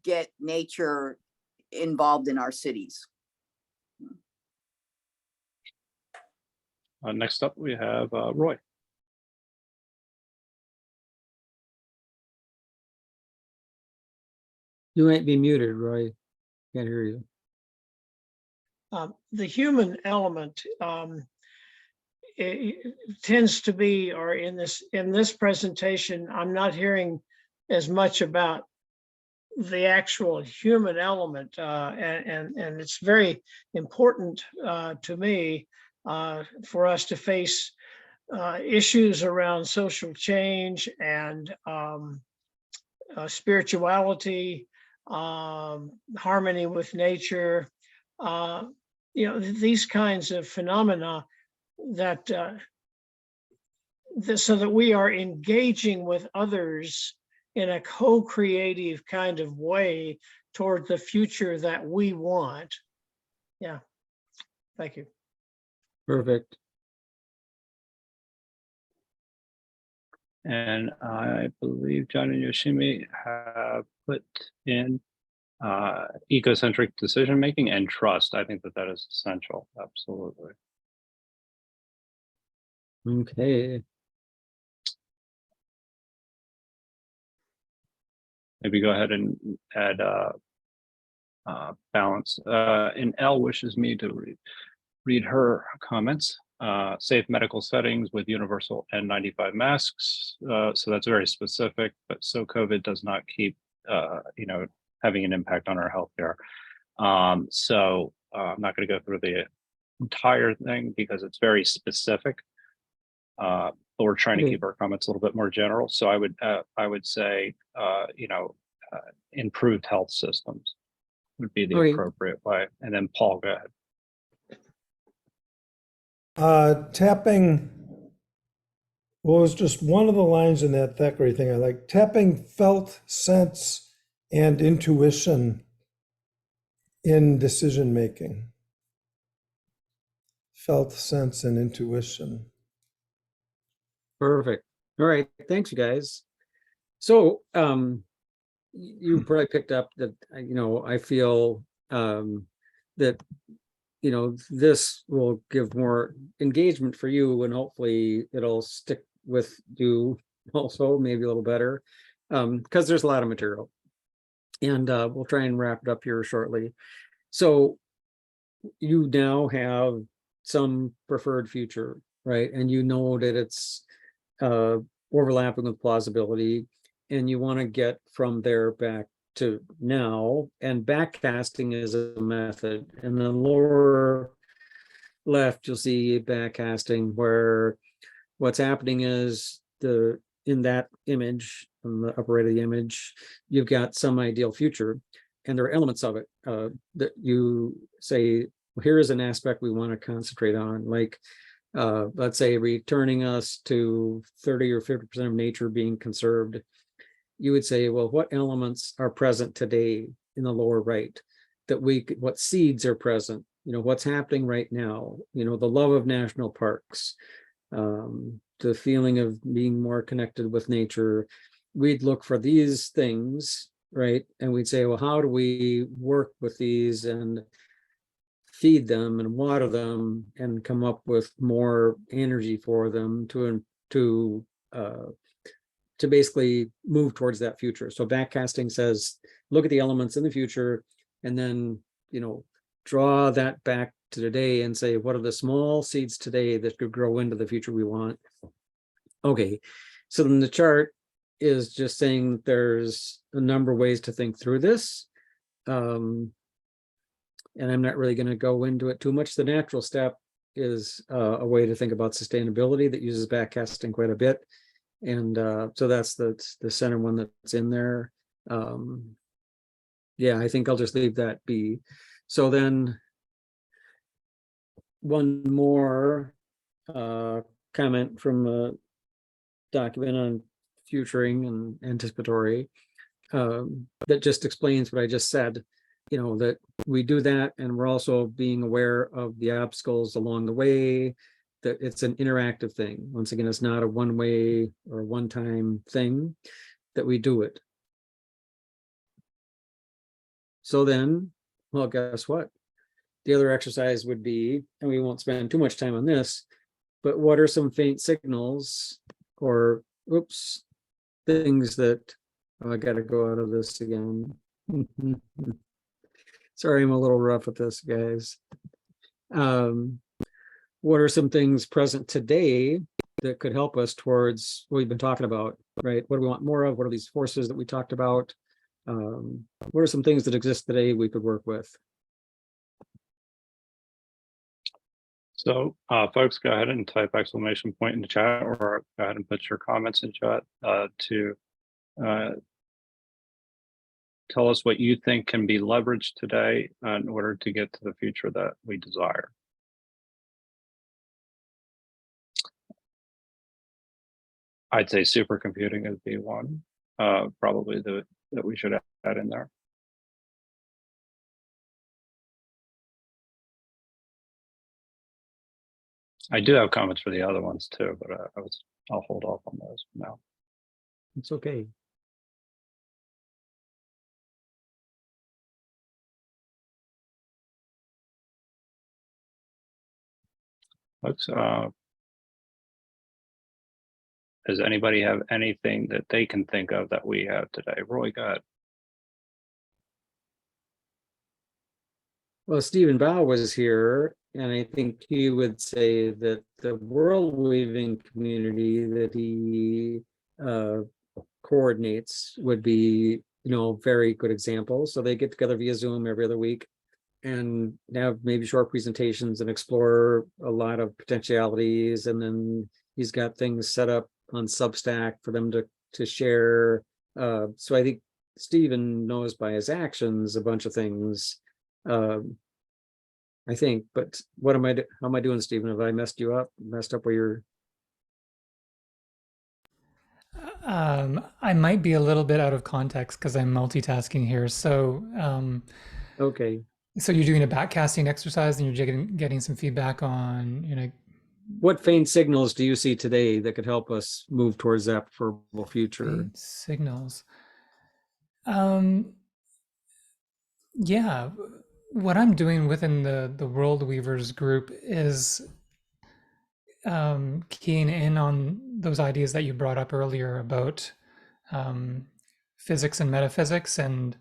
get nature involved in our cities. Next up, we have Roy. You might be muted, Roy. Can't hear you. The human element it tends to be, or in this presentation, I'm not hearing as much about the actual human element, and it's very important to me for us to face issues around social change and spirituality, harmony with nature, you know, these kinds of phenomena that so that we are engaging with others in a co-creative kind of way toward the future that we want. Yeah, thank you. Perfect. And I believe John and Yoshimi have put in ecocentric decision making and trust. I think that is essential. Absolutely. Okay. Maybe go ahead and add balance. And Elle wishes me to read her comments. safe medical settings with universal N95 masks. So that's very specific, but so COVID does not keep, having an impact on our healthcare. So I'm not going to go through the entire thing because it's very specific. But we're trying to Okay. keep our comments a little bit more general. So I would say, improved health systems would be the Okay. appropriate way. And then Paul, go ahead. Tapping, what was just one of the lines in that Thackeray thing I like, tapping felt sense and intuition in decision making. Felt sense and intuition. Perfect. All right, thanks, you guys. So, you probably picked up that, I feel that, this will give more engagement for you, and hopefully it'll stick with you also, maybe a little better, because there's a lot of material. And we'll try and wrap it up here shortly. So you now have some preferred future, right? And you know that it's overlapping with plausibility, and you want to get from there back to now. And backcasting is a method. In the lower left, you'll see backcasting, where what's happening is in that image, on the upper right of the image, you've got some ideal future, and there are elements of it that you say, well, here is an aspect we want to concentrate on, like let's say returning us to 30 or 50% of nature being conserved. You would say, well, what elements are present today in the lower right, what seeds are present, what's happening right now, the love of national parks, the feeling of being more connected with nature. We'd look for these things, right? And we'd say, well, how do we work with these and feed them and water them and come up with more energy for them to basically move towards that future. So backcasting says, look at the elements in the future, and then, draw that back to today and say, what are the small seeds today that could grow into the future we want? Okay, so then the chart is just saying that there's a number of ways to think through this. And I'm not really going to go into it too much. The natural step is a way to think about sustainability that uses backcasting quite a bit. And so that's the center one that's in there. Yeah, I think I'll just leave that be. So then one more comment from the document on futuring and anticipatory that just explains what I just said, that we do that, and we're also being aware of the obstacles along the way, that it's an interactive thing. Once again, it's not a one-way or one-time thing, that we do it. So then, well, guess what? The other exercise would be, and we won't spend too much time on this, but what are some faint signals or, oops, things that, oh, I got to go out of this again. Sorry, I'm a little rough with this, guys. What are some things present today that could help us towards what we've been talking about, right? What do we want more of? What are these forces that we talked about? What are some things that exist today we could work with? So folks, go ahead and type exclamation point in the chat, or go ahead and put your comments in chat to tell us what you think can be leveraged today in order to get to the future that we desire. I'd say supercomputing is the one, probably that we should add in there. I do have comments for the other ones too, but I'll hold off on those for now. It's okay. Let's, does anybody have anything that they can think of that we have today? Roy, go ahead. Well, Stephen Bow was here, and I think he would say that the world weaving community that he coordinates would be, very good example. So they get together via Zoom every other week and have maybe short presentations and explore a lot of potentialities. And then he's got things set up on Substack for them to share. So I think Stephen knows by his actions a bunch of things. I think, but how am I doing, Stephen? Have I messed up where you're? I might be a little bit out of context because I'm multitasking here. So, Okay. so you're doing a backcasting exercise and you're getting some feedback on, What faint signals do you see today that could help us move towards that preferable future? signals. Yeah, what I'm doing within the World Weavers group is keying in on those ideas that you brought up earlier about physics and metaphysics, and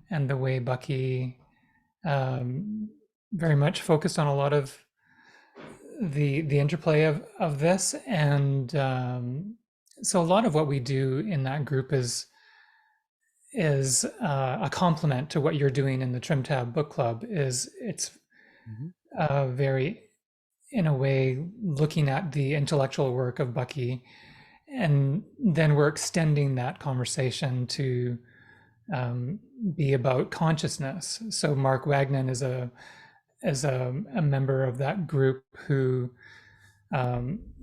the way Bucky very much focused on a lot of the interplay of this. And so a lot of what we do in that group is a complement to what you're doing in the Trim Tab Book Club. It's very, in a way, looking at the intellectual work of Bucky, and then we're extending that conversation to be about consciousness. So Mark Wagner is a member of that group who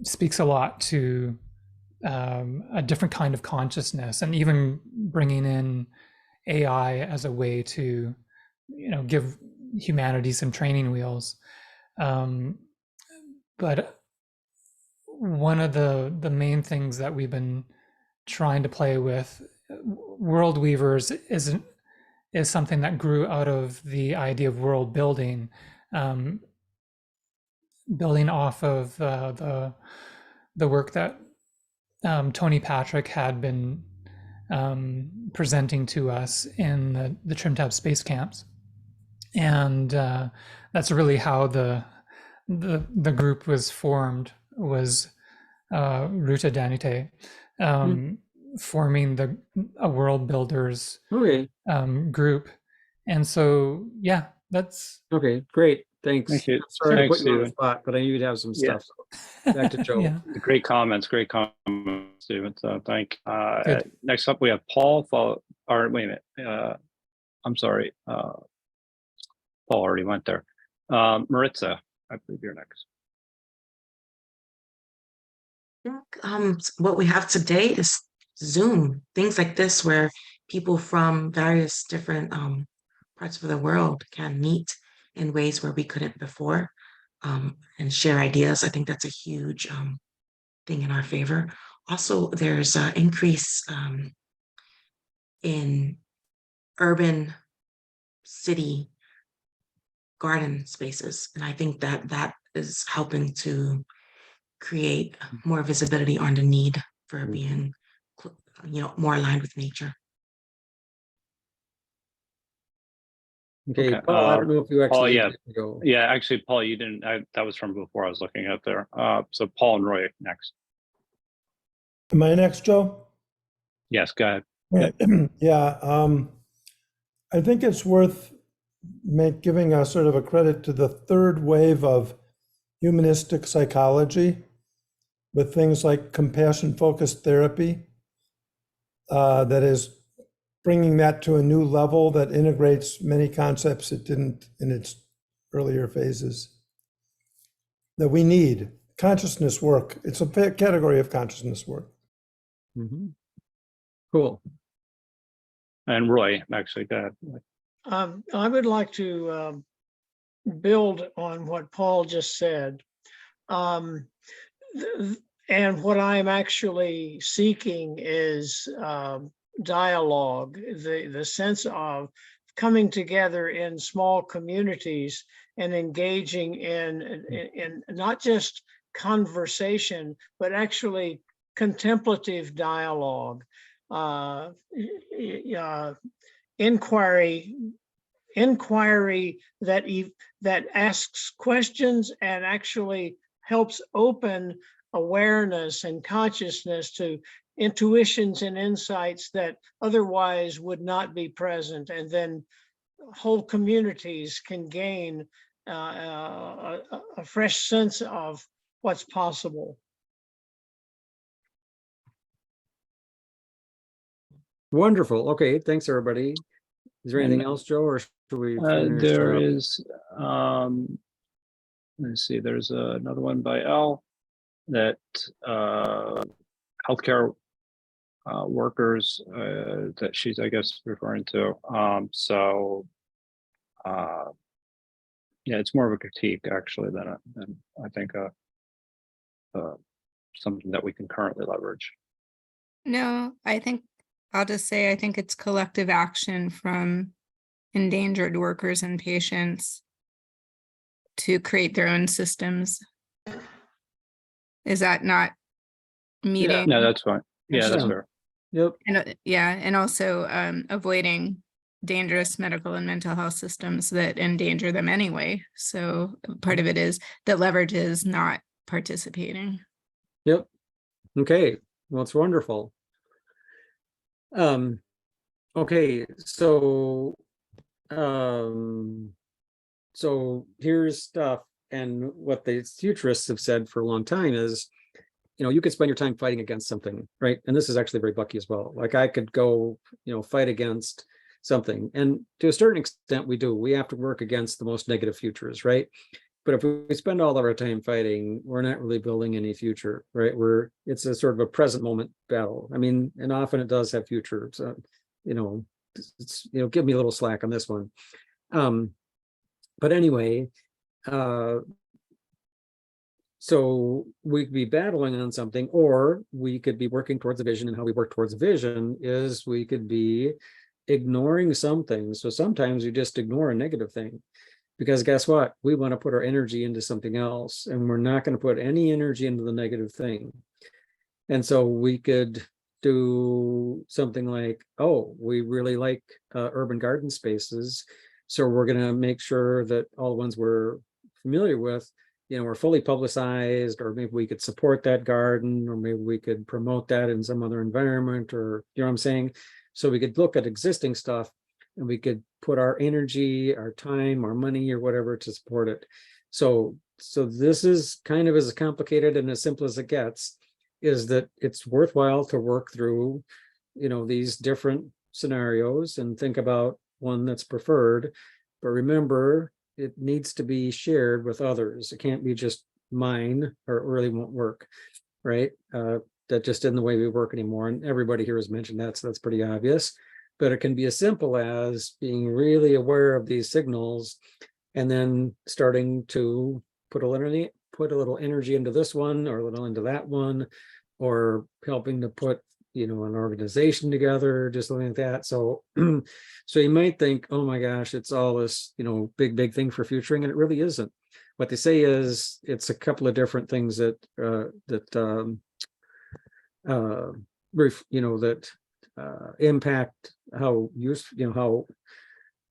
speaks a lot to a different kind of consciousness, and even bringing in AI as a way to, give humanity some training wheels. But one of the main things that we've been trying to play with World Weavers is something that grew out of the idea of world building, building off of the work that Tony Patrick had been presenting to us in the Trim Tab space camps. And that's really how the group was formed, was Ruta Danite, forming a world builders group. And so, yeah, that's okay. Great. Thanks. Thank you. Sorry to Thanks, put you on the Stephen. spot, but I knew you'd have some stuff. So back to Joe. yeah. Great comments, Stephen. So next up, we have Paul. Wait a minute. I'm sorry. Paul already went there. Maritza, I believe you're next. What we have today is Zoom, things like this, where people from various different parts of the world can meet in ways where we couldn't before, and share ideas. I think that's a huge thing in our favor. Also, there's an increase in urban city garden spaces, and I think that is helping to create more visibility on the need for being, more aligned with nature. Okay, Paul, I don't know if you actually Paul, yeah, actually, Paul, you didn't. That was from before I was looking up there. So Paul and Roy next. Am I next, Joe? Yes, go ahead. Yeah, I think it's worth giving a sort of a credit to the third wave of humanistic psychology with things like compassion-focused therapy, that is bringing that to a new level that integrates many concepts it didn't in its earlier phases, that we need. Consciousness work. It's a category of consciousness work. Cool. And Roy, actually, go ahead. I would like to build on what Paul just said. And what I'm actually seeking is dialogue, the sense of coming together in small communities and engaging in not just conversation, but actually contemplative dialogue, inquiry inquiry that asks questions and actually helps open awareness and consciousness to intuitions and insights that otherwise would not be present, and then whole communities can gain a fresh sense of what's possible. Wonderful. Okay, thanks, everybody. Is there anything And, else, Joe, or should we finish There up? is, let's see, there's another one by L that healthcare workers that she's, I guess, referring to. Yeah, it's more of a critique actually than I think something that we can currently leverage. No, I think I'll just say I think it's collective action from endangered workers and patients to create their own systems. Is that not meeting? No, that's fine. Yeah, that's Yeah. fair. Yep. And yeah, and also avoiding dangerous medical and mental health systems that endanger them anyway. So part of it is that leverage is not participating. Yep. Okay. Well, it's wonderful. Okay, so here's stuff, and what the futurists have said for a long time is, you know, you could spend your time fighting against something, right? And this is actually very Bucky as well. Like I could go, you know, fight against something, and to a certain extent we do. We have to work against the most negative futures, right? But if we spend all of our time fighting, we're not really building any future, right? It's a sort of a present moment battle. I mean, and often it does have futures. You know, give me a little slack on this one. But anyway, so we could be battling on something, or we could be working towards a vision, and how we work towards a vision is we could be ignoring something. So sometimes you just ignore a negative thing. Because guess what? We want to put our energy into something else, and we're not going to put any energy into the negative thing. And so we could do something like, oh, we really like urban garden spaces. So we're going to make sure that all the ones we're familiar with, you know, are fully publicized, or maybe we could support that garden, or maybe we could promote that in some other environment, or, you know what I'm saying? So we could look at existing stuff, and we could put our energy, our time, our money, or whatever to support it. So this is kind of as complicated and as simple as it gets, is that it's worthwhile to work through, you know, these different scenarios and think about one that's preferred. But remember, it needs to be shared with others. It can't be just mine, or it really won't work, right? That just isn't the way we work anymore. And everybody here has mentioned that, so that's pretty obvious. But it can be as simple as being really aware of these signals, and then starting to put a little energy into this one, or a little into that one, or helping to put, you know, an organization together, just something like that. So so you might think, oh my gosh, it's all this, you know, big thing for futuring, and it really isn't. What they say is it's a couple of different things that impact how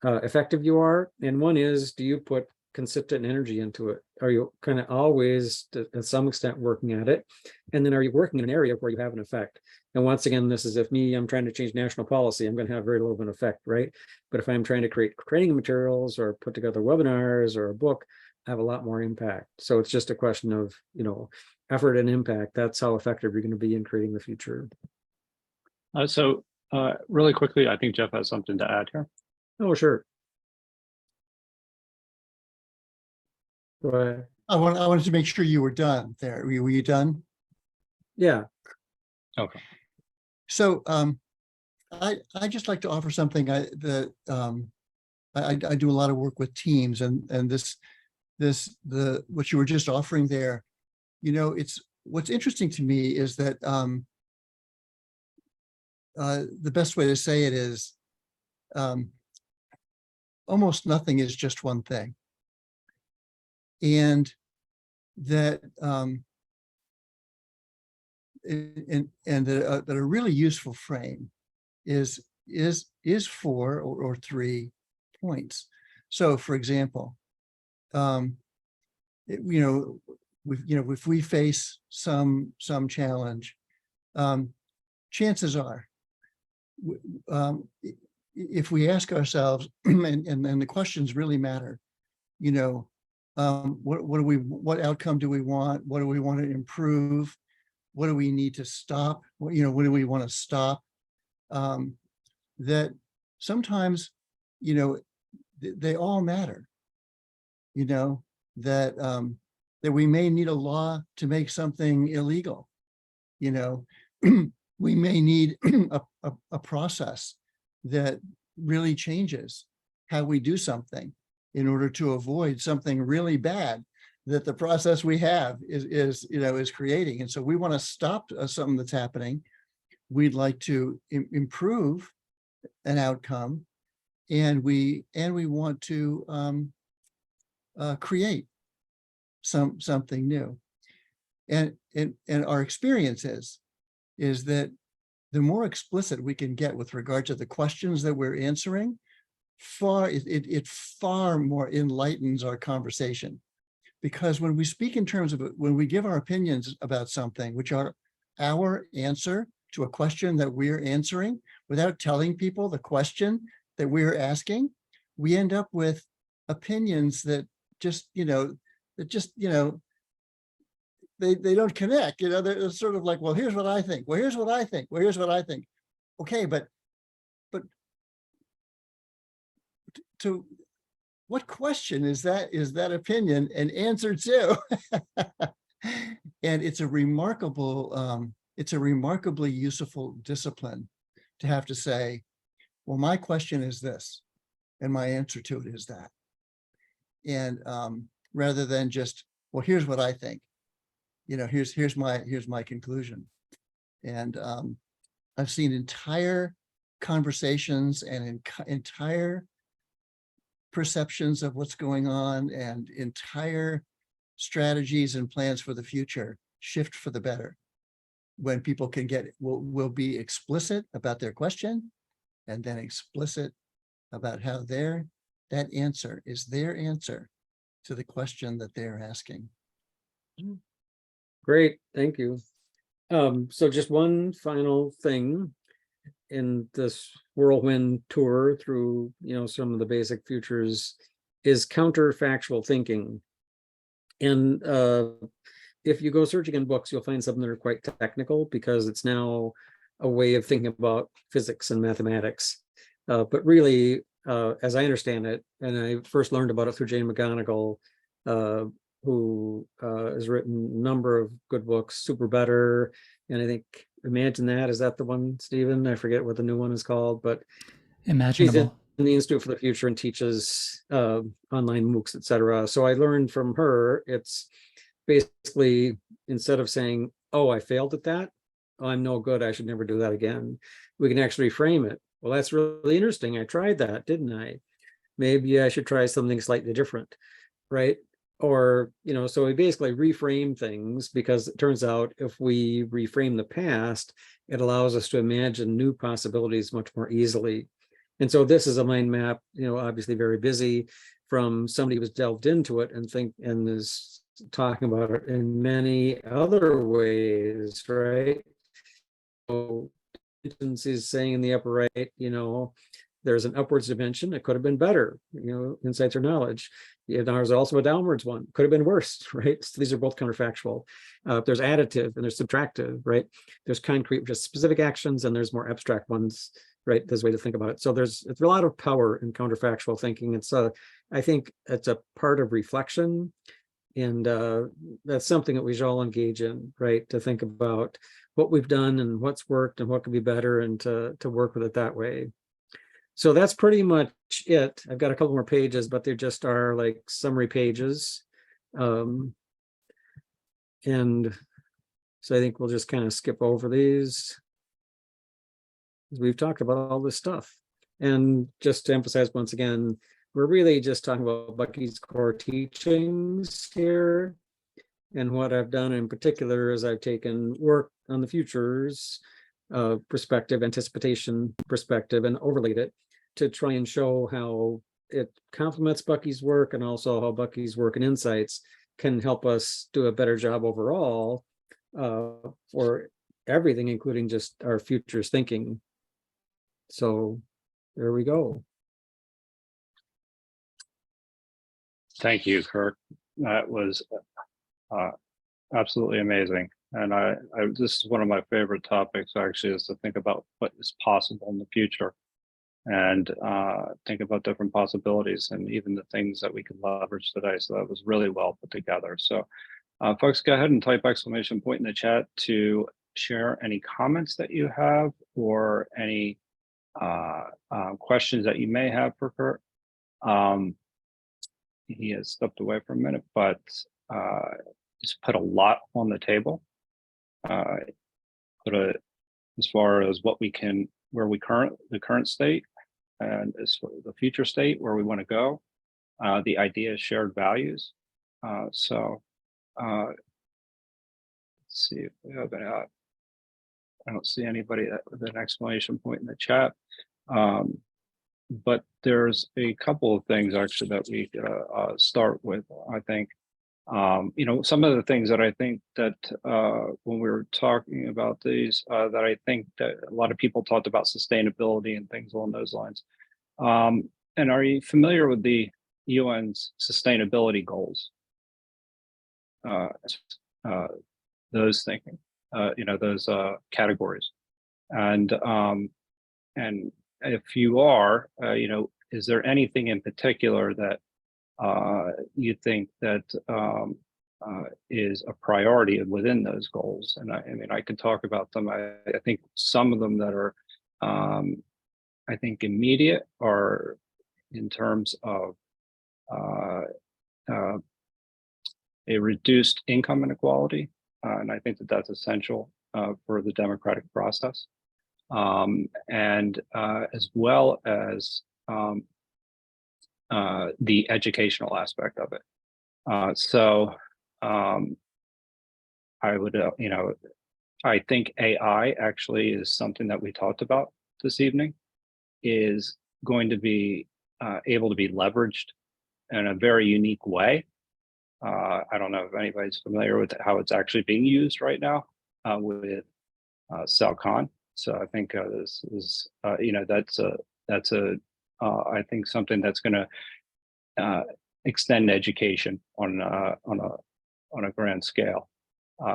effective you are. And one is, do you put consistent energy into it? Are you kind of always, to some extent, working at it? And then are you working in an area where you have an effect? And once again, this is if I'm trying to change national policy, I'm going to have very little of an effect, right? But if I'm trying to create training materials or put together webinars or a book, I have a lot more impact. So it's just a question of, you know, effort and impact. That's how effective you're going to be in creating the future. So really quickly, I think Jeff has something to add here. Oh, sure. Go ahead. I wanted to make sure you were done there. Were you done? Yeah. Okay. So I just like to offer something I do a lot of work with teams, and what you were just offering there, you know, what's interesting to me is that the best way to say it is almost nothing is just one thing. And that that a really useful frame is 4 or 3 points. So for example, if we face some challenge, chances are, if we ask ourselves, and the questions really matter, what outcome do we want? What do we want to improve? What do we need to stop? What do we want to stop? That sometimes, they all matter, that we may need a law to make something illegal. We may need a process that really changes how we do something in order to avoid something really bad that the process we have is creating. And so we want to stop something that's happening. We'd like to improve an outcome, and we want to create something new. And our experience is that the more explicit we can get with regard to the questions that we're answering, it far more enlightens our conversation. Because when we speak in terms of, when we give our opinions about something, which are our answer to a question that we're answering, without telling people the question that we're asking, we end up with opinions that they don't connect. They're sort of like, well, here's what I think. Well, here's what I think. Well, here's what I think. Okay, but to what question is that opinion an answer to? And it's a remarkably useful discipline to have to say, well, my question is this, and my answer to it is that. And rather than just, well, here's what I think. Here's my conclusion. And I've seen entire conversations and entire perceptions of what's going on and entire strategies and plans for the future shift for the better when people will be explicit about their question, and then explicit about how that answer is their answer to the question that they're asking. Great, thank you. So just one final thing in this whirlwind tour through, some of the basic futures is counterfactual thinking. And if you go searching in books, you'll find some that are quite technical because it's now a way of thinking about physics and mathematics. But really, as I understand it, and I first learned about it through Jane McGonigal, who has written a number of good books, Super Better, and I think Imagine That, is that the one, Stephen? I forget what the new one is called, but Imaginable. She's in the Institute for the Future and teaches online MOOCs, etc. So I learned from her, it's basically, instead of saying, oh, I failed at that, oh, I'm no good, I should never do that again, we can actually frame it. Well, that's really interesting. I tried that, didn't I? Maybe I should try something slightly different, right? Or, so we basically reframe things, because it turns out if we reframe the past, it allows us to imagine new possibilities much more easily. And so this is a mind map, obviously very busy, from somebody who's delved into it and is talking about it in many other ways, right? So is saying in the upper right, there's an upwards dimension. It could have been better, insights or knowledge. There's also a downwards one, could have been worse, right? So these are both counterfactual. There's additive and there's subtractive, right? There's concrete, just specific actions, and there's more abstract ones, right? There's a way to think about it. So it's a lot of power in counterfactual thinking. I think it's a part of reflection, and that's something that we should all engage in, right? To think about what we've done and what's worked and what could be better, and to work with it that way. So that's pretty much it. I've got a couple more pages, but they just are like summary pages. And so I think we'll just kind of skip over these. We've talked about all this stuff. And just to emphasize once again, we're really just talking about Bucky's core teachings here. And what I've done in particular is I've taken work on the futures perspective, anticipation perspective, and overlaid it to try and show how it complements Bucky's work, and also how Bucky's work and insights can help us do a better job overall for everything, including just our futures thinking. So there we go. Thank you, Curt. That was absolutely amazing. And this is one of my favorite topics, actually, is to think about what is possible in the future and think about different possibilities and even the things that we could leverage today. So that was really well put together. So folks, go ahead and type exclamation point in the chat to share any comments that you have or any questions that you may have for Curt. He has stepped away for a minute, but he's put a lot on the table. As far as what we can, the current state, and as for the future state, where we want to go. The idea is shared values. So let's see if we have any. I don't see anybody with an exclamation point in the chat. But there's a couple of things actually that we start with. I think, you know, some of the things that I think that when we were talking about these, that I think that a lot of people talked about sustainability and things along those lines. And are you familiar with the UN's sustainability goals? Those thinking, you know, those categories, and if you are, you know, is there anything in particular that you think that is a priority within those goals? And I mean, I could talk about them. I think some of them that are, I think, immediate are in terms of a reduced income inequality. And I think that that's essential for the democratic process. And as well as the educational aspect of it. So I would, you know, I think AI actually is something that we talked about this evening, is going to be able to be leveraged in a very unique way. I don't know if anybody's familiar with how it's actually being used right now with Salcon. So I think this is, you know, that's I think something that's going to extend education on a grand scale.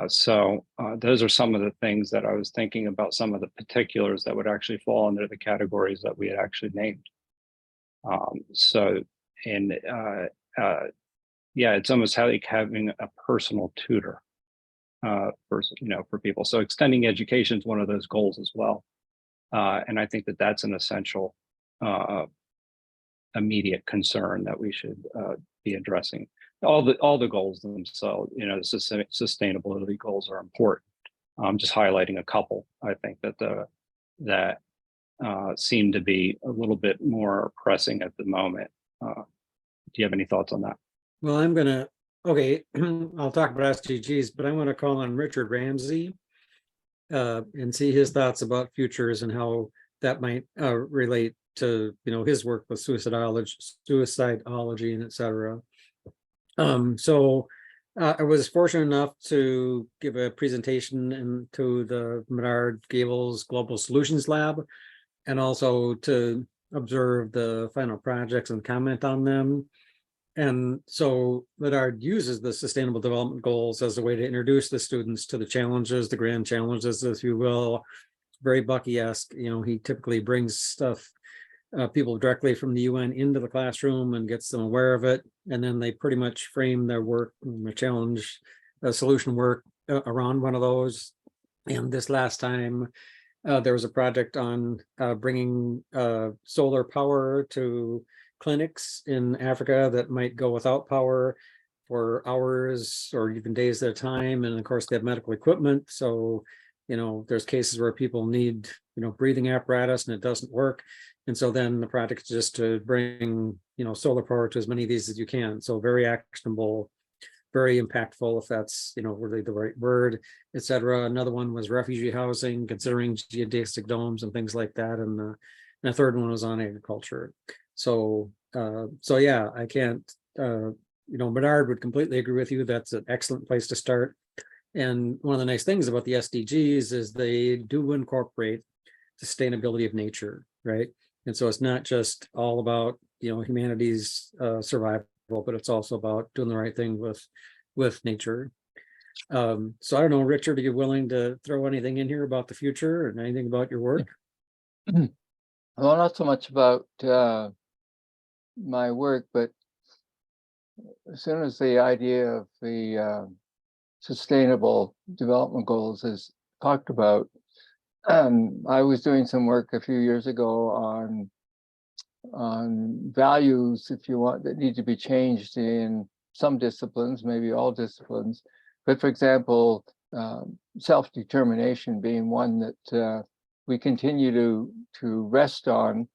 So those are some of the things that I was thinking about, some of the particulars that would actually fall under the categories that we had actually named. So, and yeah, it's almost like having a personal tutor. For, you know, for people. So extending education is one of those goals as well. And I think that that's an essential immediate concern that we should be addressing. All the goals themselves, you know, the sustainability goals are important. I'm just highlighting a couple. I think that seem to be a little bit more pressing at the moment. Do you have any thoughts on that? Well, I'm gonna, okay, I'll talk about SDGs, but I want to call on Richard Ramsey and see his thoughts about futures and how that might relate to, you know, his work with suicidology and et cetera. So I was fortunate enough to give a presentation to the Menard Gables Global Solutions Lab, and also to observe the final projects and comment on them. And so Menard uses the Sustainable Development Goals as a way to introduce the students to the challenges, the grand challenges, if you will. Very Bucky-esque, you know, he typically brings stuff, people directly from the UN into the classroom and gets them aware of it. And then they pretty much frame their work, their challenge, solution work around one of those. And this last time, there was a project on bringing solar power to clinics in Africa that might go without power for hours or even days at a time. And of course, they have medical equipment. So, you know, there's cases where people need, you know, breathing apparatus and it doesn't work. And so then the project is just to bring, you know, solar power to as many of these as you can. So very actionable, very impactful, if that's, you know, really the right word, et cetera. Another one was refugee housing, considering geodesic domes and things like that. And the third one was on agriculture. So So yeah, I can't, Bernard would completely agree with you. That's an excellent place to start. And one of the nice things about the SDGs is they do incorporate sustainability of nature, right? And so it's not just all about, humanity's survival, but it's also about doing the right thing with nature. So I don't know, Richard, are you willing to throw anything in here about the future and anything about your work? Well, not so much about my work, but as soon as the idea of the sustainable development goals is talked about, I was doing some work a few years ago on values, if you want, that need to be changed in some disciplines, maybe all disciplines. But for example, self-determination being one that we continue to rest on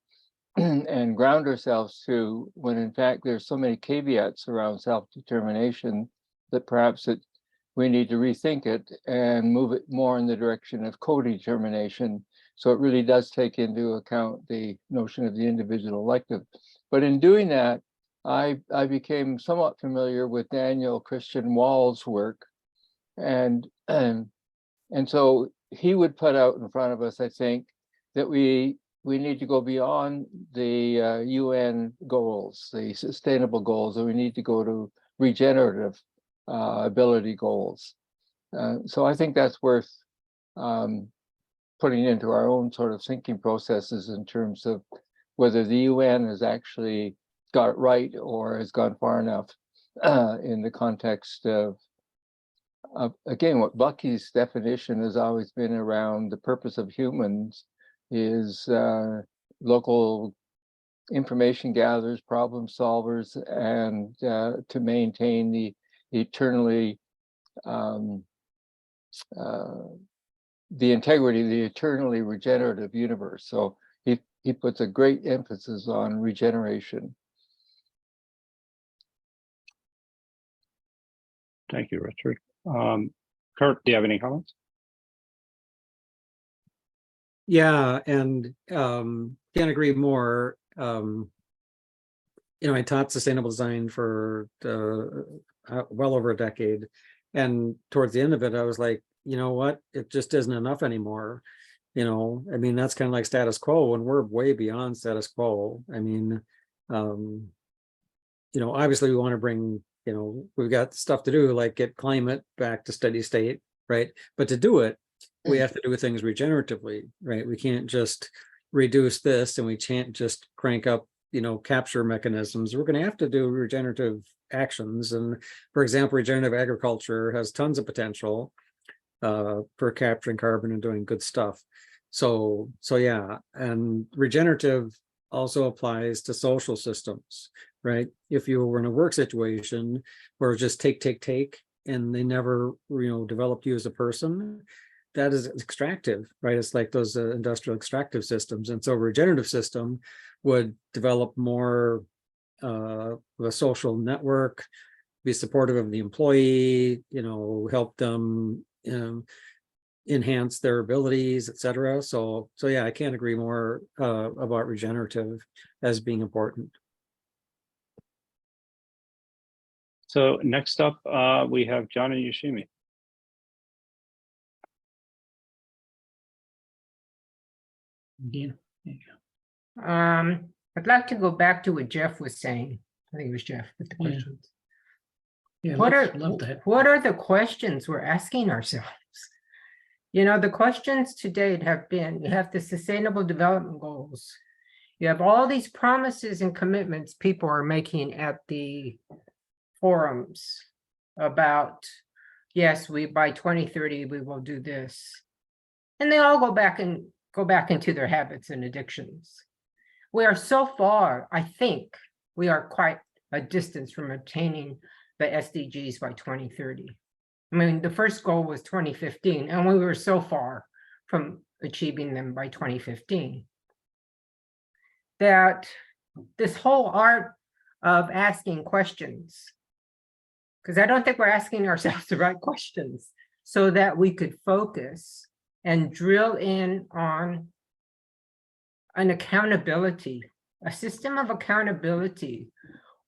and ground ourselves to, when in fact there's so many caveats around self-determination that perhaps we need to rethink it and move it more in the direction of co-determination. So it really does take into account the notion of the individual elective. But in doing that, I became somewhat familiar with Daniel Christian Wall's work. And so he would put out in front of us, I think, that we need to go beyond the UN goals, the sustainable goals, and we need to go to regenerative ability goals. So I think that's worth putting into our own sort of thinking processes in terms of whether the UN has actually got it right or has gone far enough in the context of again, what Bucky's definition has always been around the purpose of humans is local information gatherers, problem solvers, and to maintain the eternally the integrity of the eternally regenerative universe. So he puts a great emphasis on regeneration. Thank you, Richard. Curt, do you have any comments? Yeah, and can't agree more. I taught sustainable design for well over a decade, and towards the end of it, I was like, you know what, it just isn't enough anymore. That's kind of like status quo, and we're way beyond status quo. Obviously we want to bring, we've got stuff to do, like get climate back to steady state, right? But to do it, we have to do things regeneratively, right? We can't just reduce this, and we can't just crank up, capture mechanisms. We're going to have to do regenerative actions. And for example, regenerative agriculture has tons of potential for capturing carbon and doing good stuff. So yeah, and regenerative also applies to social systems, right? If you were in a work situation where it's just take, and they never, developed you as a person, that is extractive, right? It's like those industrial extractive systems. And so a regenerative system would develop more of a social network, be supportive of the employee, help them enhance their abilities, etc. So yeah, I can't agree more about regenerative as being important. So next up, we have John and Yoshimi. Again, I'd like to go back to what Jeff was saying. I think it was Jeff with the questions. yeah, What love that. what are the questions we're asking ourselves? The questions to date have been, you have the Sustainable Development Goals. You have all these promises and commitments people are making at the forums about, yes, by 2030, we will do this. And they all go back into their habits and addictions. We are so far, I think, we are quite a distance from obtaining the SDGs by 2030. The first goal was 2015, and we were so far from achieving them by 2015 that this whole art of asking questions, because I don't think we're asking ourselves the right questions, so that we could focus and drill in on an accountability a system of accountability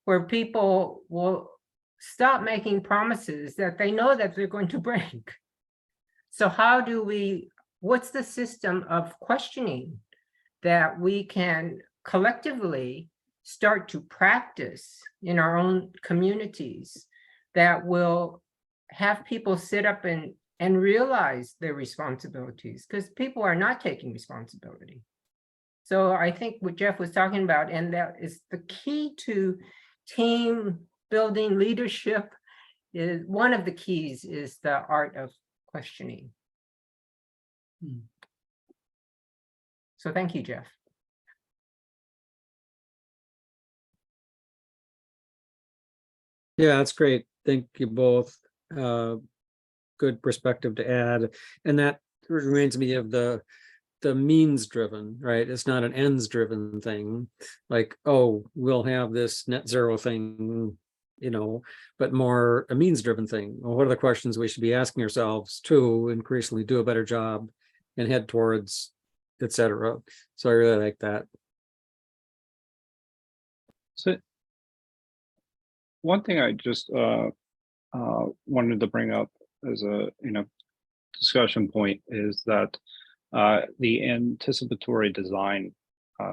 where people will stop making promises that they know that they're going to break. So how do we, what's the system of questioning that we can collectively start to practice in our own communities that will have people sit up and realize their responsibilities, because people are not taking responsibility. So I think what Jeff was talking about, and that is the key to team building leadership, is one of the keys is the art of questioning. So thank you, Jeff. Yeah, that's great. Thank you both. Good perspective to add. And that reminds me of the means driven, right? It's not an ends driven thing. Like, oh, we'll have this net zero thing, you know, but more a means driven thing. Well, what are the questions we should be asking ourselves to increasingly do a better job and head towards, etc. So I really like that. So one thing I just wanted to bring up as a discussion point is that the anticipatory design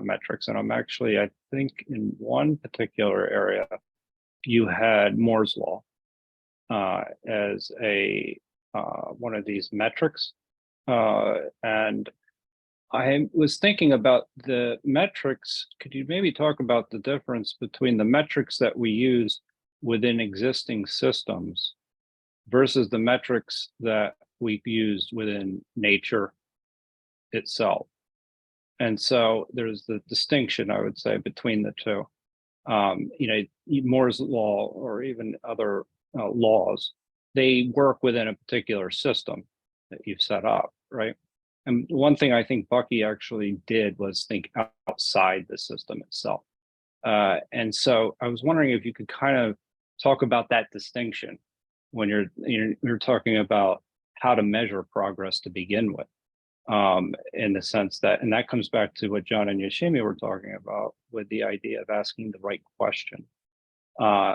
metrics, and I'm actually, I think in one particular area, you had Moore's law as a one of these metrics, and I was thinking about the metrics. Could you maybe talk about the difference between the metrics that we use within existing systems versus the metrics that we used within nature itself? And so there's the distinction, I would say, between the two. Moore's law or even other laws, they work within a particular system that you've set up, right? And one thing I think Bucky actually did was think outside the system itself. And so I was wondering if you could kind of talk about that distinction when you're talking about how to measure progress to begin with, in the sense that, and that comes back to what John and Yoshimi were talking about with the idea of asking the right question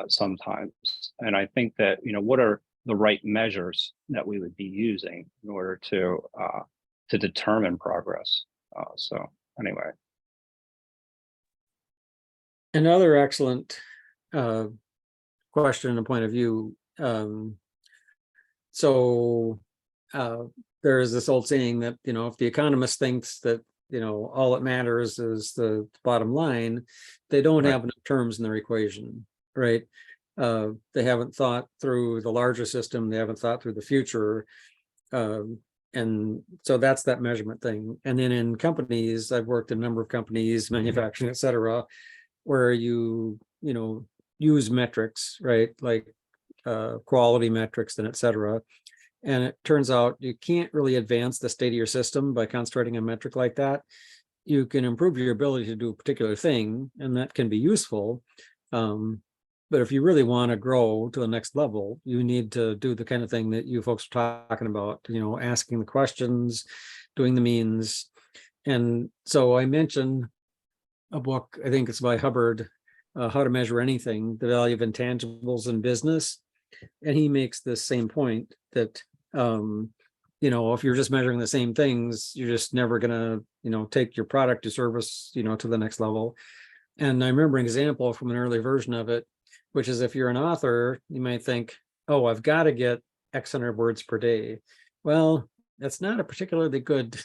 sometimes. And I think that, what are the right measures that we would be using in order to determine progress? So anyway. Another excellent question and point of view. There is this old saying that, if the economist thinks that, all that matters is the bottom line, they don't have enough terms in their equation, right? They haven't thought through the larger system. They haven't thought through the future. And so that's that measurement thing. And then in companies, I've worked in a number of companies, manufacturing, et cetera, where you use metrics, right? Like quality metrics and et cetera. And it turns out you can't really advance the state of your system by constructing a metric like that. You can improve your ability to do a particular thing, and that can be useful. But if you really want to grow to the next level, you need to do the kind of thing that you folks are talking about, asking the questions, doing the means. And so I mentioned a book, I think it's by Hubbard, How to Measure Anything, The Value of Intangibles in Business. And he makes this same point that, if you're just measuring the same things, you're just never going to, take your product or service, to the next level. And I remember an example from an early version of it, which is if you're an author, you might think, oh, I've got to get X hundred words per day. Well, that's not a particularly good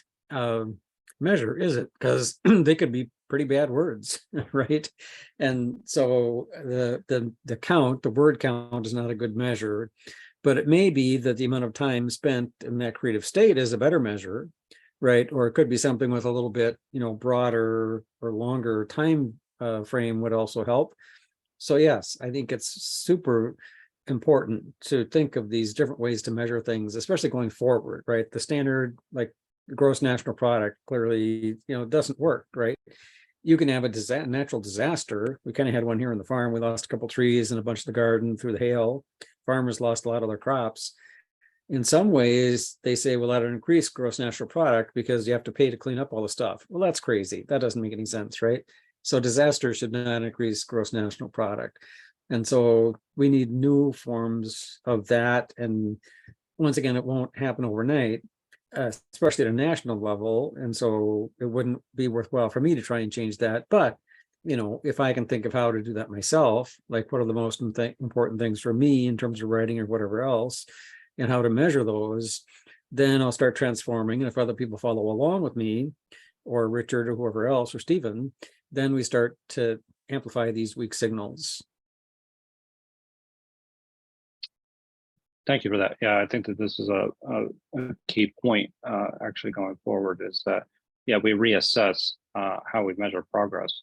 measure, is it? Because they could be pretty bad words, right? And so the count, the word count is not a good measure, but it may be that the amount of time spent in that creative state is a better measure, right? Or it could be something with a little bit, broader or longer time frame would also help. So yes, I think it's super important to think of these different ways to measure things, especially going forward, right? The standard, like gross national product, clearly, doesn't work, right? You can have a natural disaster. We kind of had one here on the farm. We lost a couple trees and a bunch of the garden through the hail. Farmers lost a lot of their crops. In some ways, they say, well, that'll increase gross national product because you have to pay to clean up all the stuff. Well, that's crazy. That doesn't make any sense, right? So disaster should not increase gross national product. And so we need new forms of that. And once again, it won't happen overnight, especially at a national level. And so it wouldn't be worthwhile for me to try and change that. But, you know, if I can think of how to do that myself, like what are the most important things for me in terms of writing or whatever else, and how to measure those, then I'll start transforming. And if other people follow along with me, or Richard or whoever else, or Stephen, then we start to amplify these weak signals. Thank you for that. Yeah, I think that this is a key point actually going forward, is that, yeah, we reassess how we measure progress.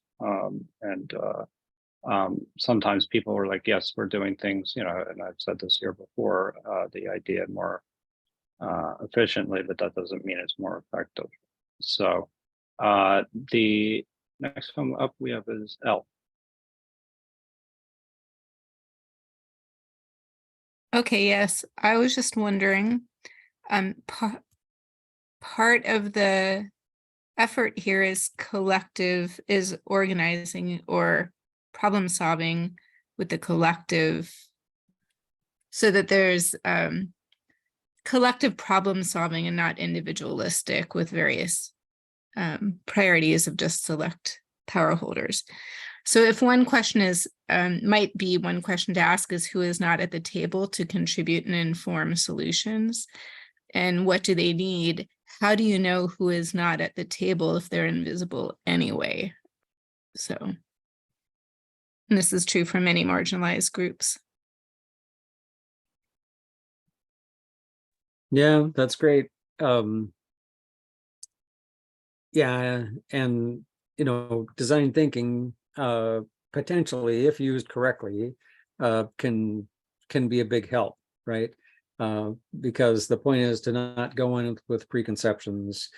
Sometimes people are like, yes, we're doing things, you know, and I've said this here before, the idea more efficiently, but that doesn't mean it's more effective. So the next one up we have is L. Okay, yes, I was just wondering, part of the effort here is organizing or problem solving with the collective, so that there's collective problem solving and not individualistic with various priorities of just select power holders. So if one question is, might be one question to ask is, who is not at the table to contribute and inform solutions? And what do they need? How do you know who is not at the table if they're invisible anyway? So, and this is true for many marginalized groups. Yeah, that's great. Yeah, and you know, design thinking potentially, if used correctly, can be a big help, right? Because the point is to not go in with preconceptions,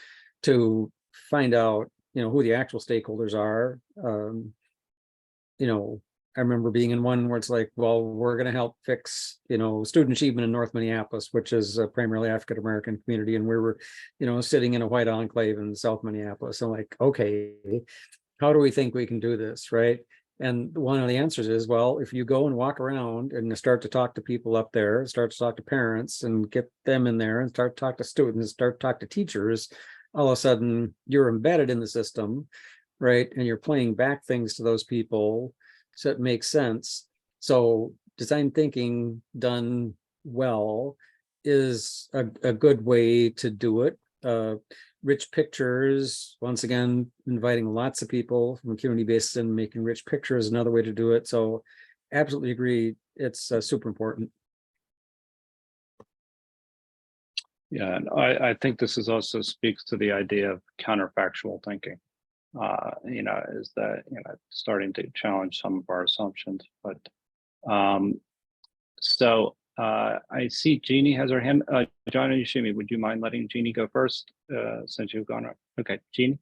to find out, you know, who the actual stakeholders are. You know, I remember being in one where it's like, well, we're going to help fix, you know, student achievement in North Minneapolis, which is a primarily African-American community. And we were, you know, sitting in a white enclave in South Minneapolis. And like, okay, how do we think we can do this, right? And one of the answers is, well, if you go and walk around and start to talk to people up there, start to talk to parents and get them in there and start to talk to students, start to talk to teachers, all of a sudden you're embedded in the system, right? And you're playing back things to those people, so it makes sense. So design thinking done well is a good way to do it. Rich pictures, once again, inviting lots of people from community bases and making rich pictures is another way to do it. So absolutely agree, it's super important. Yeah, and I think this is also speaks to the idea of counterfactual thinking. You know, is that, you know, starting to challenge some of our assumptions. But I see Jeannie has her hand. John and Yoshimi, would you mind letting Jeannie go first since you've gone? Okay, Jeannie.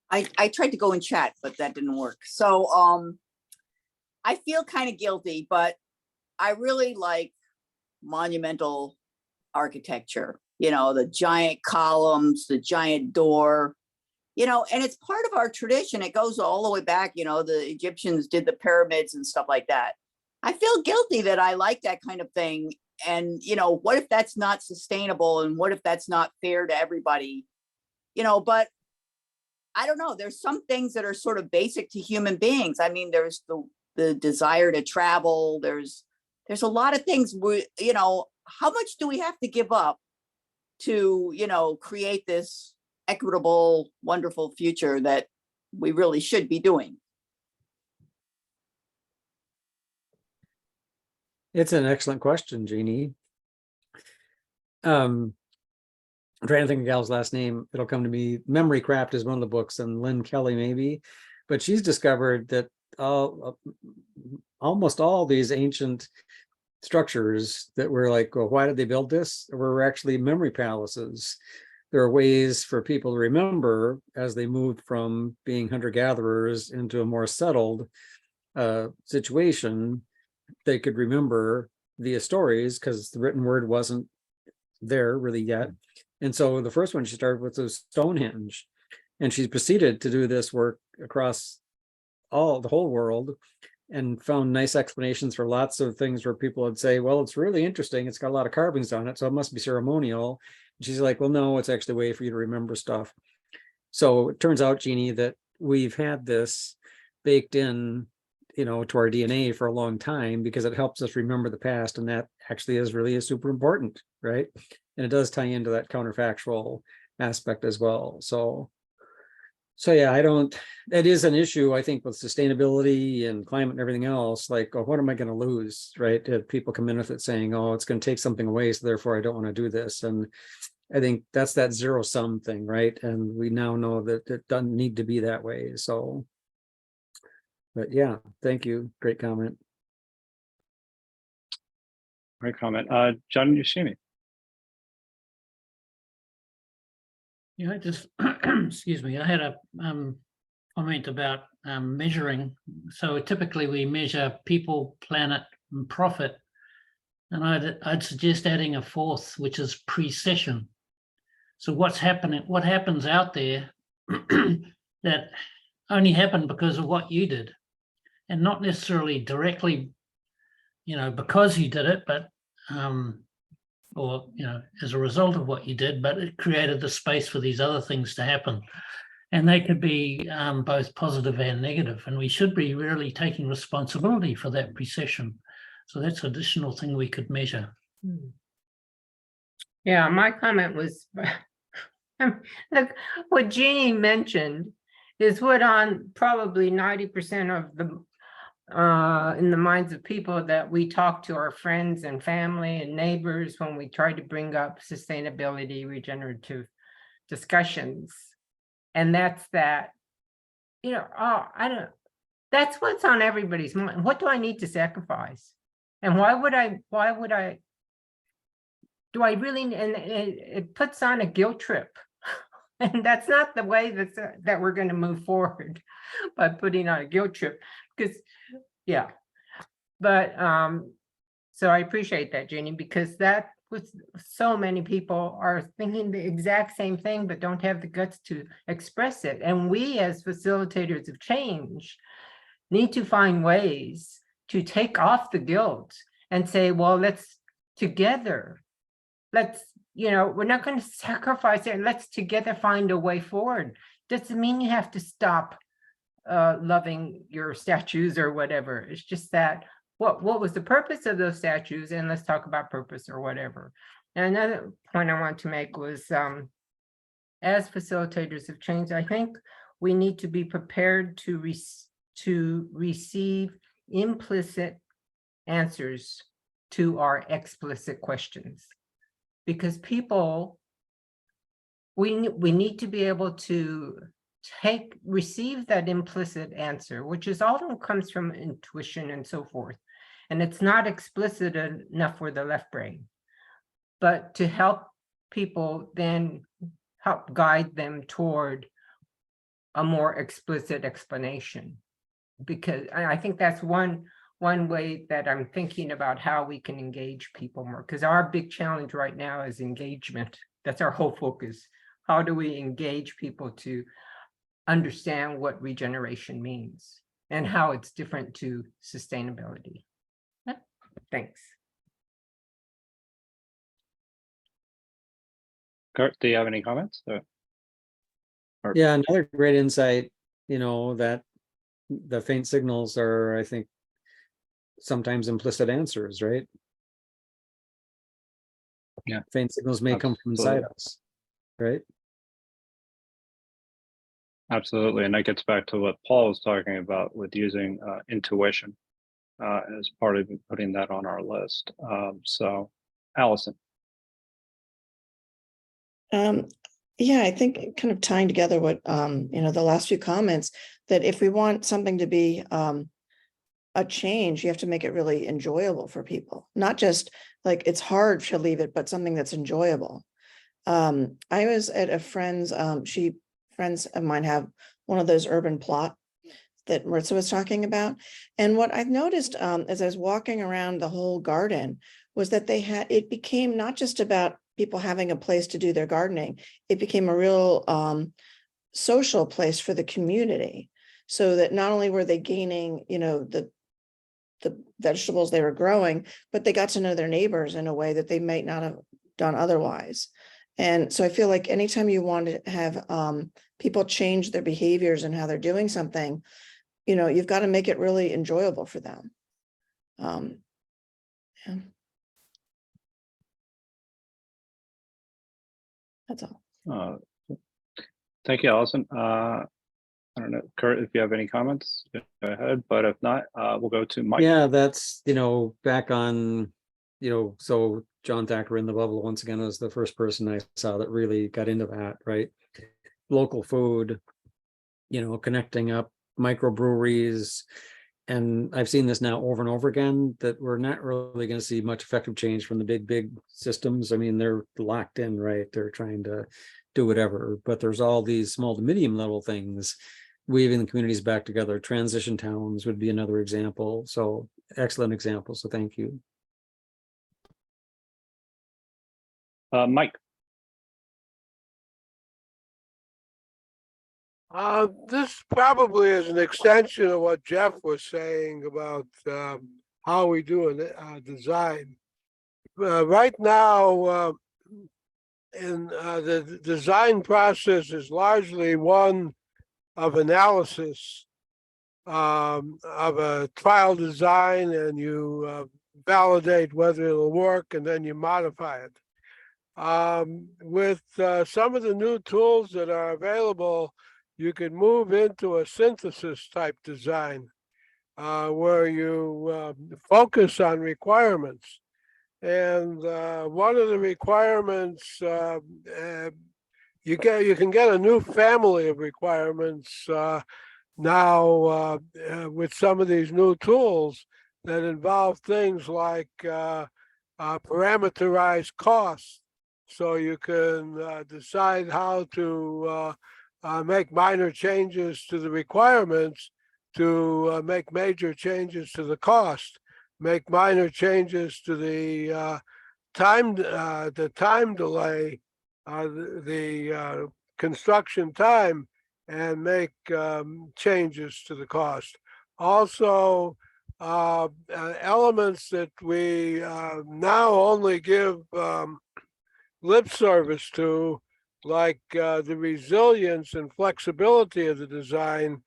I tried to go in chat, but that didn't work. So I feel kind of guilty, but I really like monumental architecture, you know, the giant columns, the giant door, you know, and it's part of our tradition. It goes all the way back, you know, the Egyptians did the pyramids and stuff like that. I feel guilty that I like that kind of thing. And, you know, what if that's not sustainable? And what if that's not fair to everybody? You know, but I don't know. There's some things that are sort of basic to human beings. I mean, there's the desire to travel. There's a lot of things we, you know, how much do we have to give up to, you know, create this equitable, wonderful future that we really should be doing? It's an excellent question, Jeannie. I'm trying to think of Gal's last name. It'll come to me. Memory Craft is one of the books, and Lynn Kelly maybe, but she's discovered that almost all these ancient structures that were like, well, why did they build this? Were actually memory palaces. There are ways for people to remember as they moved from being hunter-gatherers into a more settled situation. They could remember via stories because the written word wasn't there really yet. And so the first one she started with was Stonehenge. And she proceeded to do this work across the whole world, and found nice explanations for lots of things where people would say, well, it's really interesting. It's got a lot of carvings on it, so it must be ceremonial. And she's like, well, no, it's actually a way for you to remember stuff. So it turns out, Jeannie, that we've had this baked in, to our DNA for a long time, because it helps us remember the past. And that actually is super important, right? And it does tie into that counterfactual aspect as well. So yeah, that is an issue, I think, with sustainability and climate and everything else. Like, oh, what am I going to lose, right? If people come in with it saying, oh, it's going to take something away, so therefore I don't want to do this. And I think that's that zero sum thing, right? And we now know that it doesn't need to be that way. So, but yeah, thank you. Great comment. Great comment. John Yoshimi. Yeah, I just, excuse me, I had a comment about measuring. So typically we measure people, planet, and profit. And I'd suggest adding a fourth, which is precession. So what happens out there that only happened because of what you did, and not necessarily directly, because you did it, but or as a result of what you did, but it created the space for these other things to happen. And they could be both positive and negative. And we should be really taking responsibility for that precession. So that's an additional thing we could measure. Yeah, my comment was, look, what Jeannie mentioned is what on probably 90% of the in the minds of people that we talk to, our friends and family and neighbors, when we try to bring up sustainability, regenerative discussions. And that's that, that's what's on everybody's mind. What do I need to sacrifice? And why would I really, and it puts on a guilt trip. And that's not the way that we're going to move forward, by putting on a guilt trip, because yeah. But so I appreciate that, Jeannie, because that was so many people are thinking the exact same thing, but don't have the guts to express it. And we as facilitators of change need to find ways to take off the guilt and say, well, let's together, we're not going to sacrifice it. Let's together find a way forward. Doesn't mean you have to stop loving your statues or whatever. It's just that what was the purpose of those statues, and let's talk about purpose or whatever. And another point I want to make was, as facilitators of change, I think we need to be prepared to receive implicit answers to our explicit questions, because people, we need to be able to receive that implicit answer, which is often comes from intuition and so forth. And it's not explicit enough for the left brain, but to help people then help guide them toward a more explicit explanation. Because I think that's one way that I'm thinking about how we can engage people more, because our big challenge right now is engagement. That's our whole focus. How do we engage people to understand what regeneration means and how it's different to sustainability? Thanks. Curt, do you have any comments? Yeah, another great insight, that the faint signals are, I think, sometimes implicit answers, right? Yeah. Faint signals may come from inside us, right? Absolutely. And that gets back to what Paul was talking about with using intuition as part of putting that on our list. So, Allison. Yeah, I think kind of tying together what, the last few comments, that if we want something to be a change, you have to make it really enjoyable for people, not just like it's hard to leave it, but something that's enjoyable. I was at a friend's, friends of mine have one of those urban plot that Maritza was talking about. And what I've noticed as I was walking around the whole garden was that it became not just about people having a place to do their gardening. It became a real social place for the community, so that not only were they gaining, the vegetables they were growing, but they got to know their neighbors in a way that they might not have done otherwise. And so I feel like anytime you want to have people change their behaviors and how they're doing something, you've got to make it really enjoyable for them. Yeah. That's all. Thank you, Allison. I don't know, Curt, if you have any comments, go ahead, but if not, we'll go to Mike. Yeah, that's, back on, so John Thacker in the Bubble once again was the first person I saw that really got into that, right? Local food, connecting up microbreweries. And I've seen this now over and over again, that we're not really going to see much effective change from the big systems. I mean, they're locked in, right? They're trying to do whatever, but there's all these small to medium level things, weaving the communities back together. Transition towns would be another example. So excellent example. So thank you. Mike. This probably is an extension of what Jeff was saying about how we do design. Right now, in the design process is largely one of analysis of a trial design, and you validate whether it'll work, and then you modify it. With some of the new tools that are available, you can move into a synthesis type design where you focus on requirements. And one of the requirements, you can get a new family of requirements now with some of these new tools that involve things like parameterized costs. So you can decide how to make minor changes to the requirements to make major changes to the cost, make minor changes to the time delay, the construction time, and make changes to the cost. Also, elements that we now only give lip service to, like the resilience and flexibility of the design,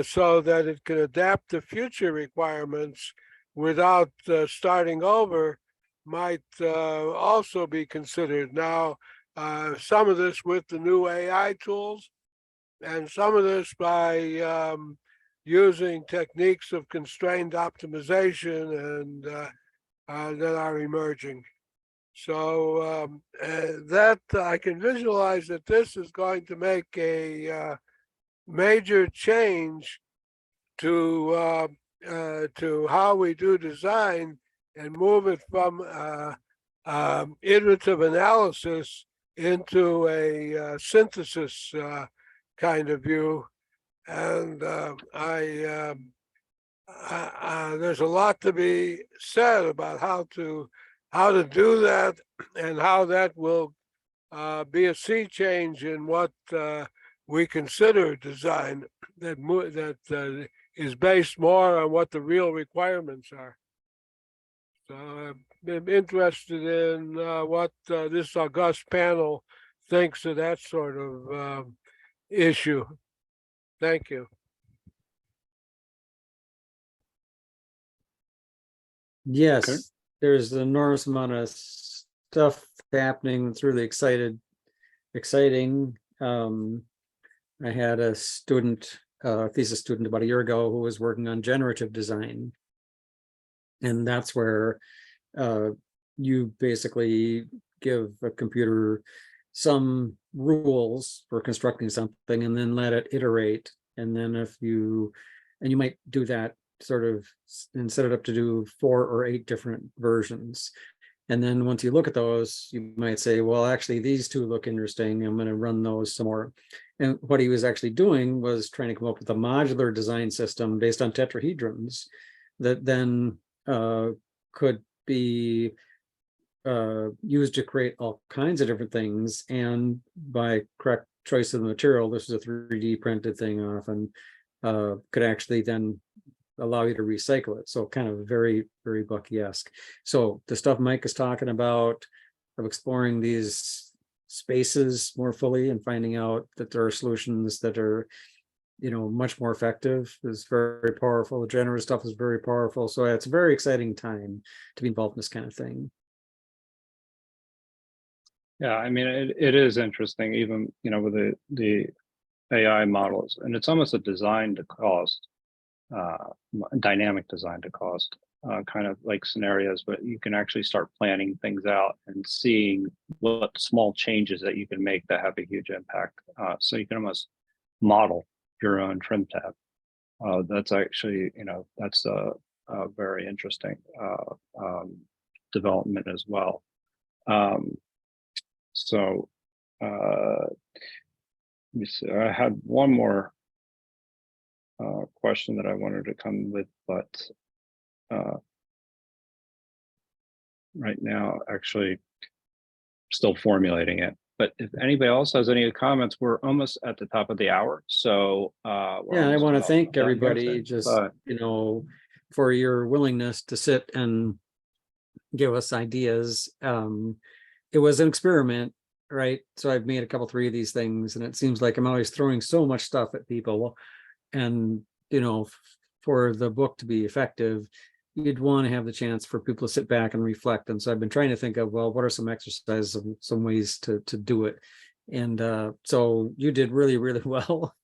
so that it can adapt to future requirements without starting over, might also be considered. Now, some of this with the new AI tools, and some of this by using techniques of constrained optimization and that are emerging. So that I can visualize that this is going to make a major change to how we do design, and move it from iterative analysis into a synthesis kind of view. And there's a lot to be said about how to do that, and how that will be a sea change in what we consider design, that is based more on what the real requirements are. So I'm interested in what this august panel thinks of that sort of issue. Thank you. Yes, Okay. there's an enormous amount of stuff happening. It's really exciting. I had a student, thesis student about a year ago, who was working on generative design. And that's where you basically give a computer some rules for constructing something, and then let it iterate. And then you might do that sort of, and set it up to do 4 or 8 different versions. And then once you look at those, you might say, well, actually, these 2 look interesting. I'm going to run those some more. And what he was actually doing was trying to come up with a modular design system based on tetrahedrons that then could be used to create all kinds of different things. And by correct choice of the material. This is a 3D printed thing often, could actually then allow you to recycle it. So kind of very, very Bucky-esque. So the stuff Mike is talking about of exploring these spaces more fully and finding out that there are solutions that are, you know, much more effective is very powerful. The generative stuff is very powerful. So it's a very exciting time to be involved in this kind of thing. Yeah, I mean, it is interesting, even, you know, with the AI models, and it's almost a design to cost, dynamic design to cost, kind of like scenarios, but you can actually start planning things out and seeing what small changes that you can make that have a huge impact. So you can almost model your own trim tab. That's actually, you know, that's a very interesting development as well. So let me see. I had one more question that I wanted to come with, but right now, actually, still formulating it. But if anybody else has any comments, we're almost at the top of the hour. So Yeah, I want to thank everybody just, but you know, for your willingness to sit and give us ideas. It was an experiment, right? So I've made a couple, 3 of these things, and it seems like I'm always throwing so much stuff at people. And, you know, for the book to be effective, you'd want to have the chance for people to sit back and reflect. And so I've been trying to think of, well, what are some exercises, some ways to do it? And so you did really, really well.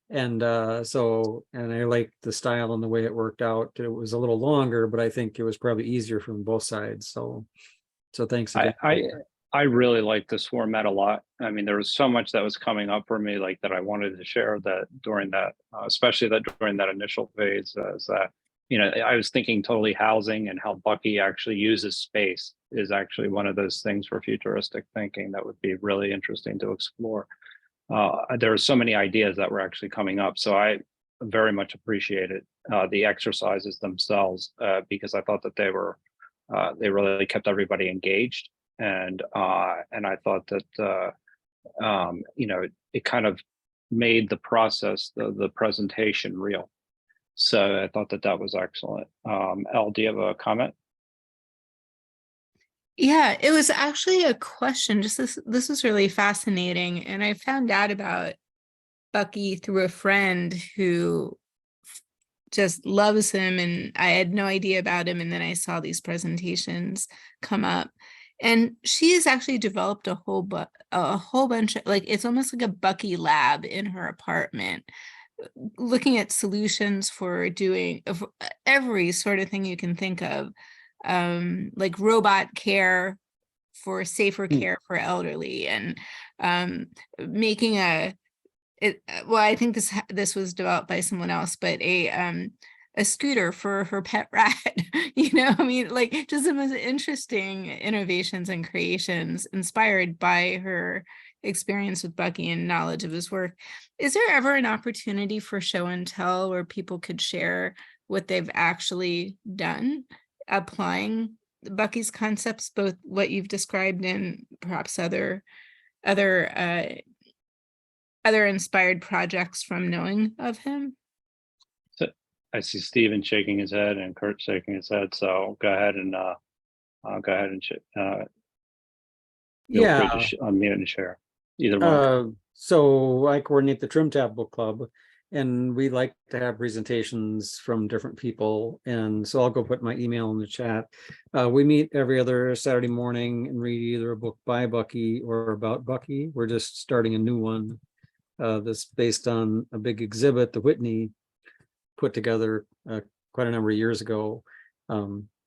And and I like the style and the way it worked out. It was a little longer, but I think it was probably easier from both sides. So thanks again. I really like this format a lot. I mean, there was so much that was coming up for me, like that I wanted to share that during that, especially that during that initial phase, is that, you know, I was thinking totally housing and how Bucky actually uses space is actually one of those things for futuristic thinking that would be really interesting to explore. There are so many ideas that were actually coming up. So I very much appreciated the exercises themselves because I thought that they really kept everybody engaged. And I thought that, you know, it kind of made the process, the presentation real. So I thought that that was excellent. Elle, do you have a comment? Yeah, it was actually a question. Just this was really fascinating. And I found out about Bucky through a friend who just loves him, and I had no idea about him. And then I saw these presentations come up. And she has actually developed a whole bunch of, like, it's almost like a Bucky lab in her apartment, looking at solutions for doing every sort of thing you can think of, like robot care for safer care for elderly, and making well, I think this was developed by someone else, but a scooter for her pet rat. You know, I mean, like, just the most interesting innovations and creations inspired by her experience with Bucky and knowledge of his work. Is there ever an opportunity for show and tell where people could share what they've actually done, applying Bucky's concepts, both what you've described and perhaps other inspired projects from knowing of him? So I see Steven shaking his head and Curt shaking his head. So go ahead and feel free to unmute and share. Either one. So I coordinate the Trim Tab Book Club, and we like to have presentations from different people. And so I'll go put my email in the chat. We meet every other Saturday morning and read either a book by Bucky or about Bucky. We're just starting a new one that's based on a big exhibit that Whitney put together quite a number of years ago.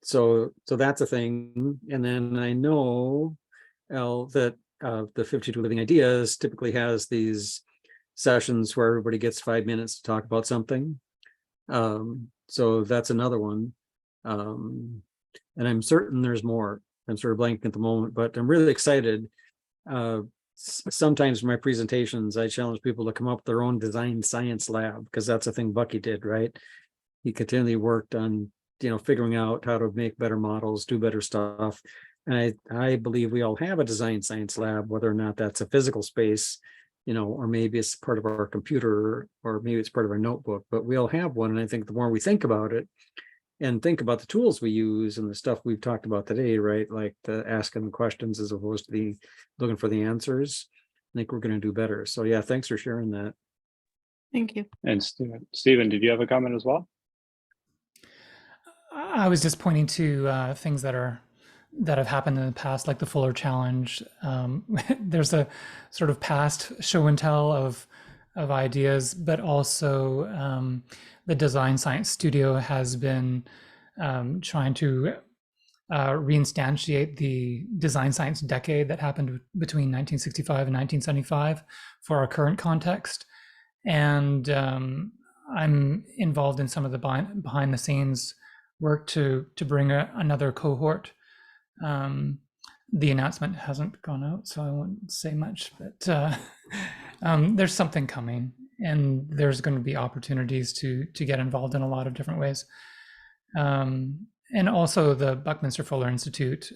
So that's a thing. And then I know, Elle, that the 52 Living Ideas typically has these sessions where everybody gets 5 minutes to talk about something. So that's another one. And I'm certain there's more. I'm sort of blanking at the moment, but I'm really excited. Sometimes in my presentations, I challenge people to come up with their own design science lab, because that's a thing Bucky did, right? He continually worked on, you know, figuring out how to make better models, do better stuff. And I believe we all have a design science lab, whether or not that's a physical space, or maybe it's part of our computer, or maybe it's part of our notebook, but we'll have one. And I think the more we think about it and think about the tools we use and the stuff we've talked about today, right? Like the asking the questions as opposed to the looking for the answers, I think we're going to do better. So yeah, thanks for sharing that. Thank you. And Stephen, did you have a comment as well? I was just pointing to things that have happened in the past, like the Fuller Challenge. There's a sort of past show and tell of ideas, but also the Design Science Studio has been trying to reinstantiate the Design Science Decade that happened between 1965 and 1975 for our current context. And I'm involved in some of the behind the scenes work to bring another cohort. The announcement hasn't gone out, so I won't say much, but there's something coming, and there's going to be opportunities to get involved in a lot of different ways. And also the Buckminster Fuller Institute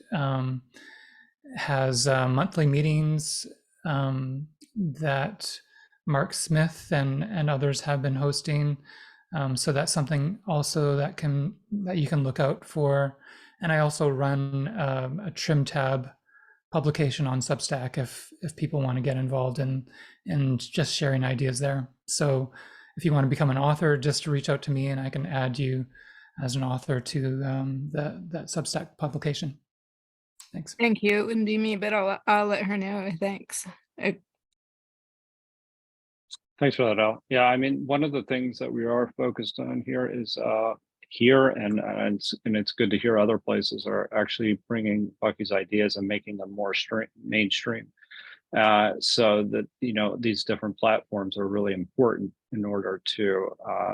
has monthly meetings that Mark Smith and others have been hosting. So that's something also that you can look out for. And I also run a trim tab publication on Substack if people want to get involved in just sharing ideas there. So if you want to become an author, just reach out to me and I can add you as an author to that Substack publication. Thanks. Thank you. It wouldn't be me, but I'll let her know. Thanks. Thanks for that, Al. Yeah, I mean, one of the things that we are focused on here is here, and it's good to hear other places are actually bringing Bucky's ideas and making them more mainstream. So that, these different platforms are really important in order to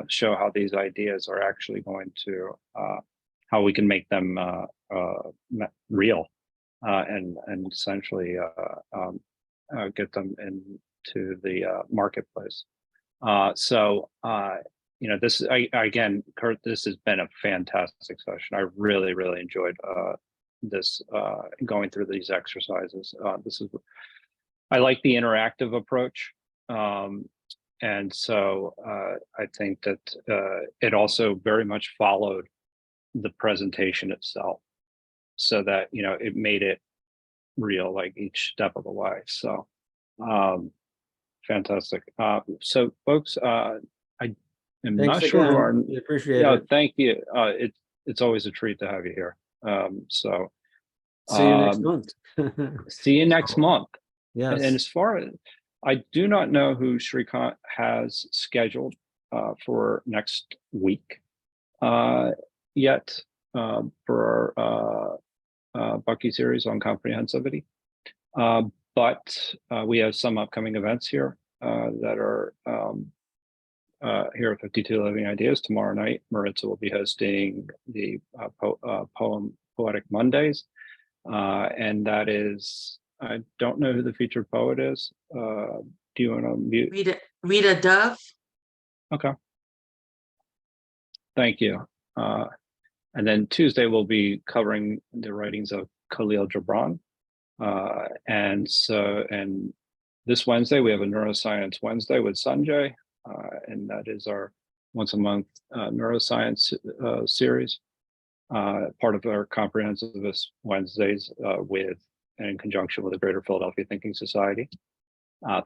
show how these ideas are actually going to, how we can make them real and essentially get them into the marketplace. This again, Curt, this has been a fantastic session. I really, really enjoyed this going through these exercises. I like the interactive approach. And so I think that it also very much followed the presentation itself, so that, it made it real, like each step of the way. So fantastic. So folks, I am not sure who our, we appreciate it. Thank you. It's always a treat to have you here. So See you next month. see you next month. Yes. And as far as I do not know who Shrikant has scheduled for next week yet for our Bucky series on comprehensivity. But we have some upcoming events here that are here at 52 Living Ideas. Tomorrow night, Maritza will be hosting the Poetic Mondays. And that is, I don't know who the featured poet is. Do you want to mute? Rita Dove. Okay. Thank you. And then Tuesday we'll be covering the writings of Khalil Gibran. And this Wednesday we have a Neuroscience Wednesday with Sanjay, and that is our once a month neuroscience series, part of our Comprehensivist Wednesdays in conjunction with the Greater Philadelphia Thinking Society.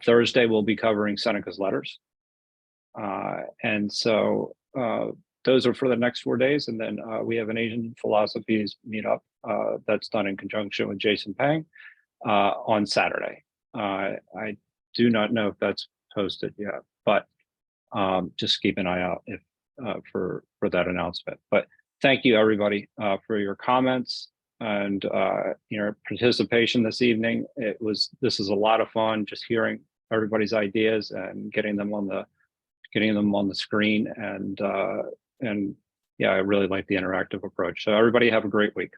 Thursday we'll be covering Seneca's letters, and so those are for the next 4 days. And then we have an Asian philosophies meetup that's done in conjunction with Jason Pang on Saturday. I do not know if that's posted yet, but just keep an eye out for that announcement. But thank you everybody for your comments and your participation this evening. This is a lot of fun, just hearing everybody's ideas and getting them on the screen, and yeah, I really like the interactive approach. So everybody have a great week.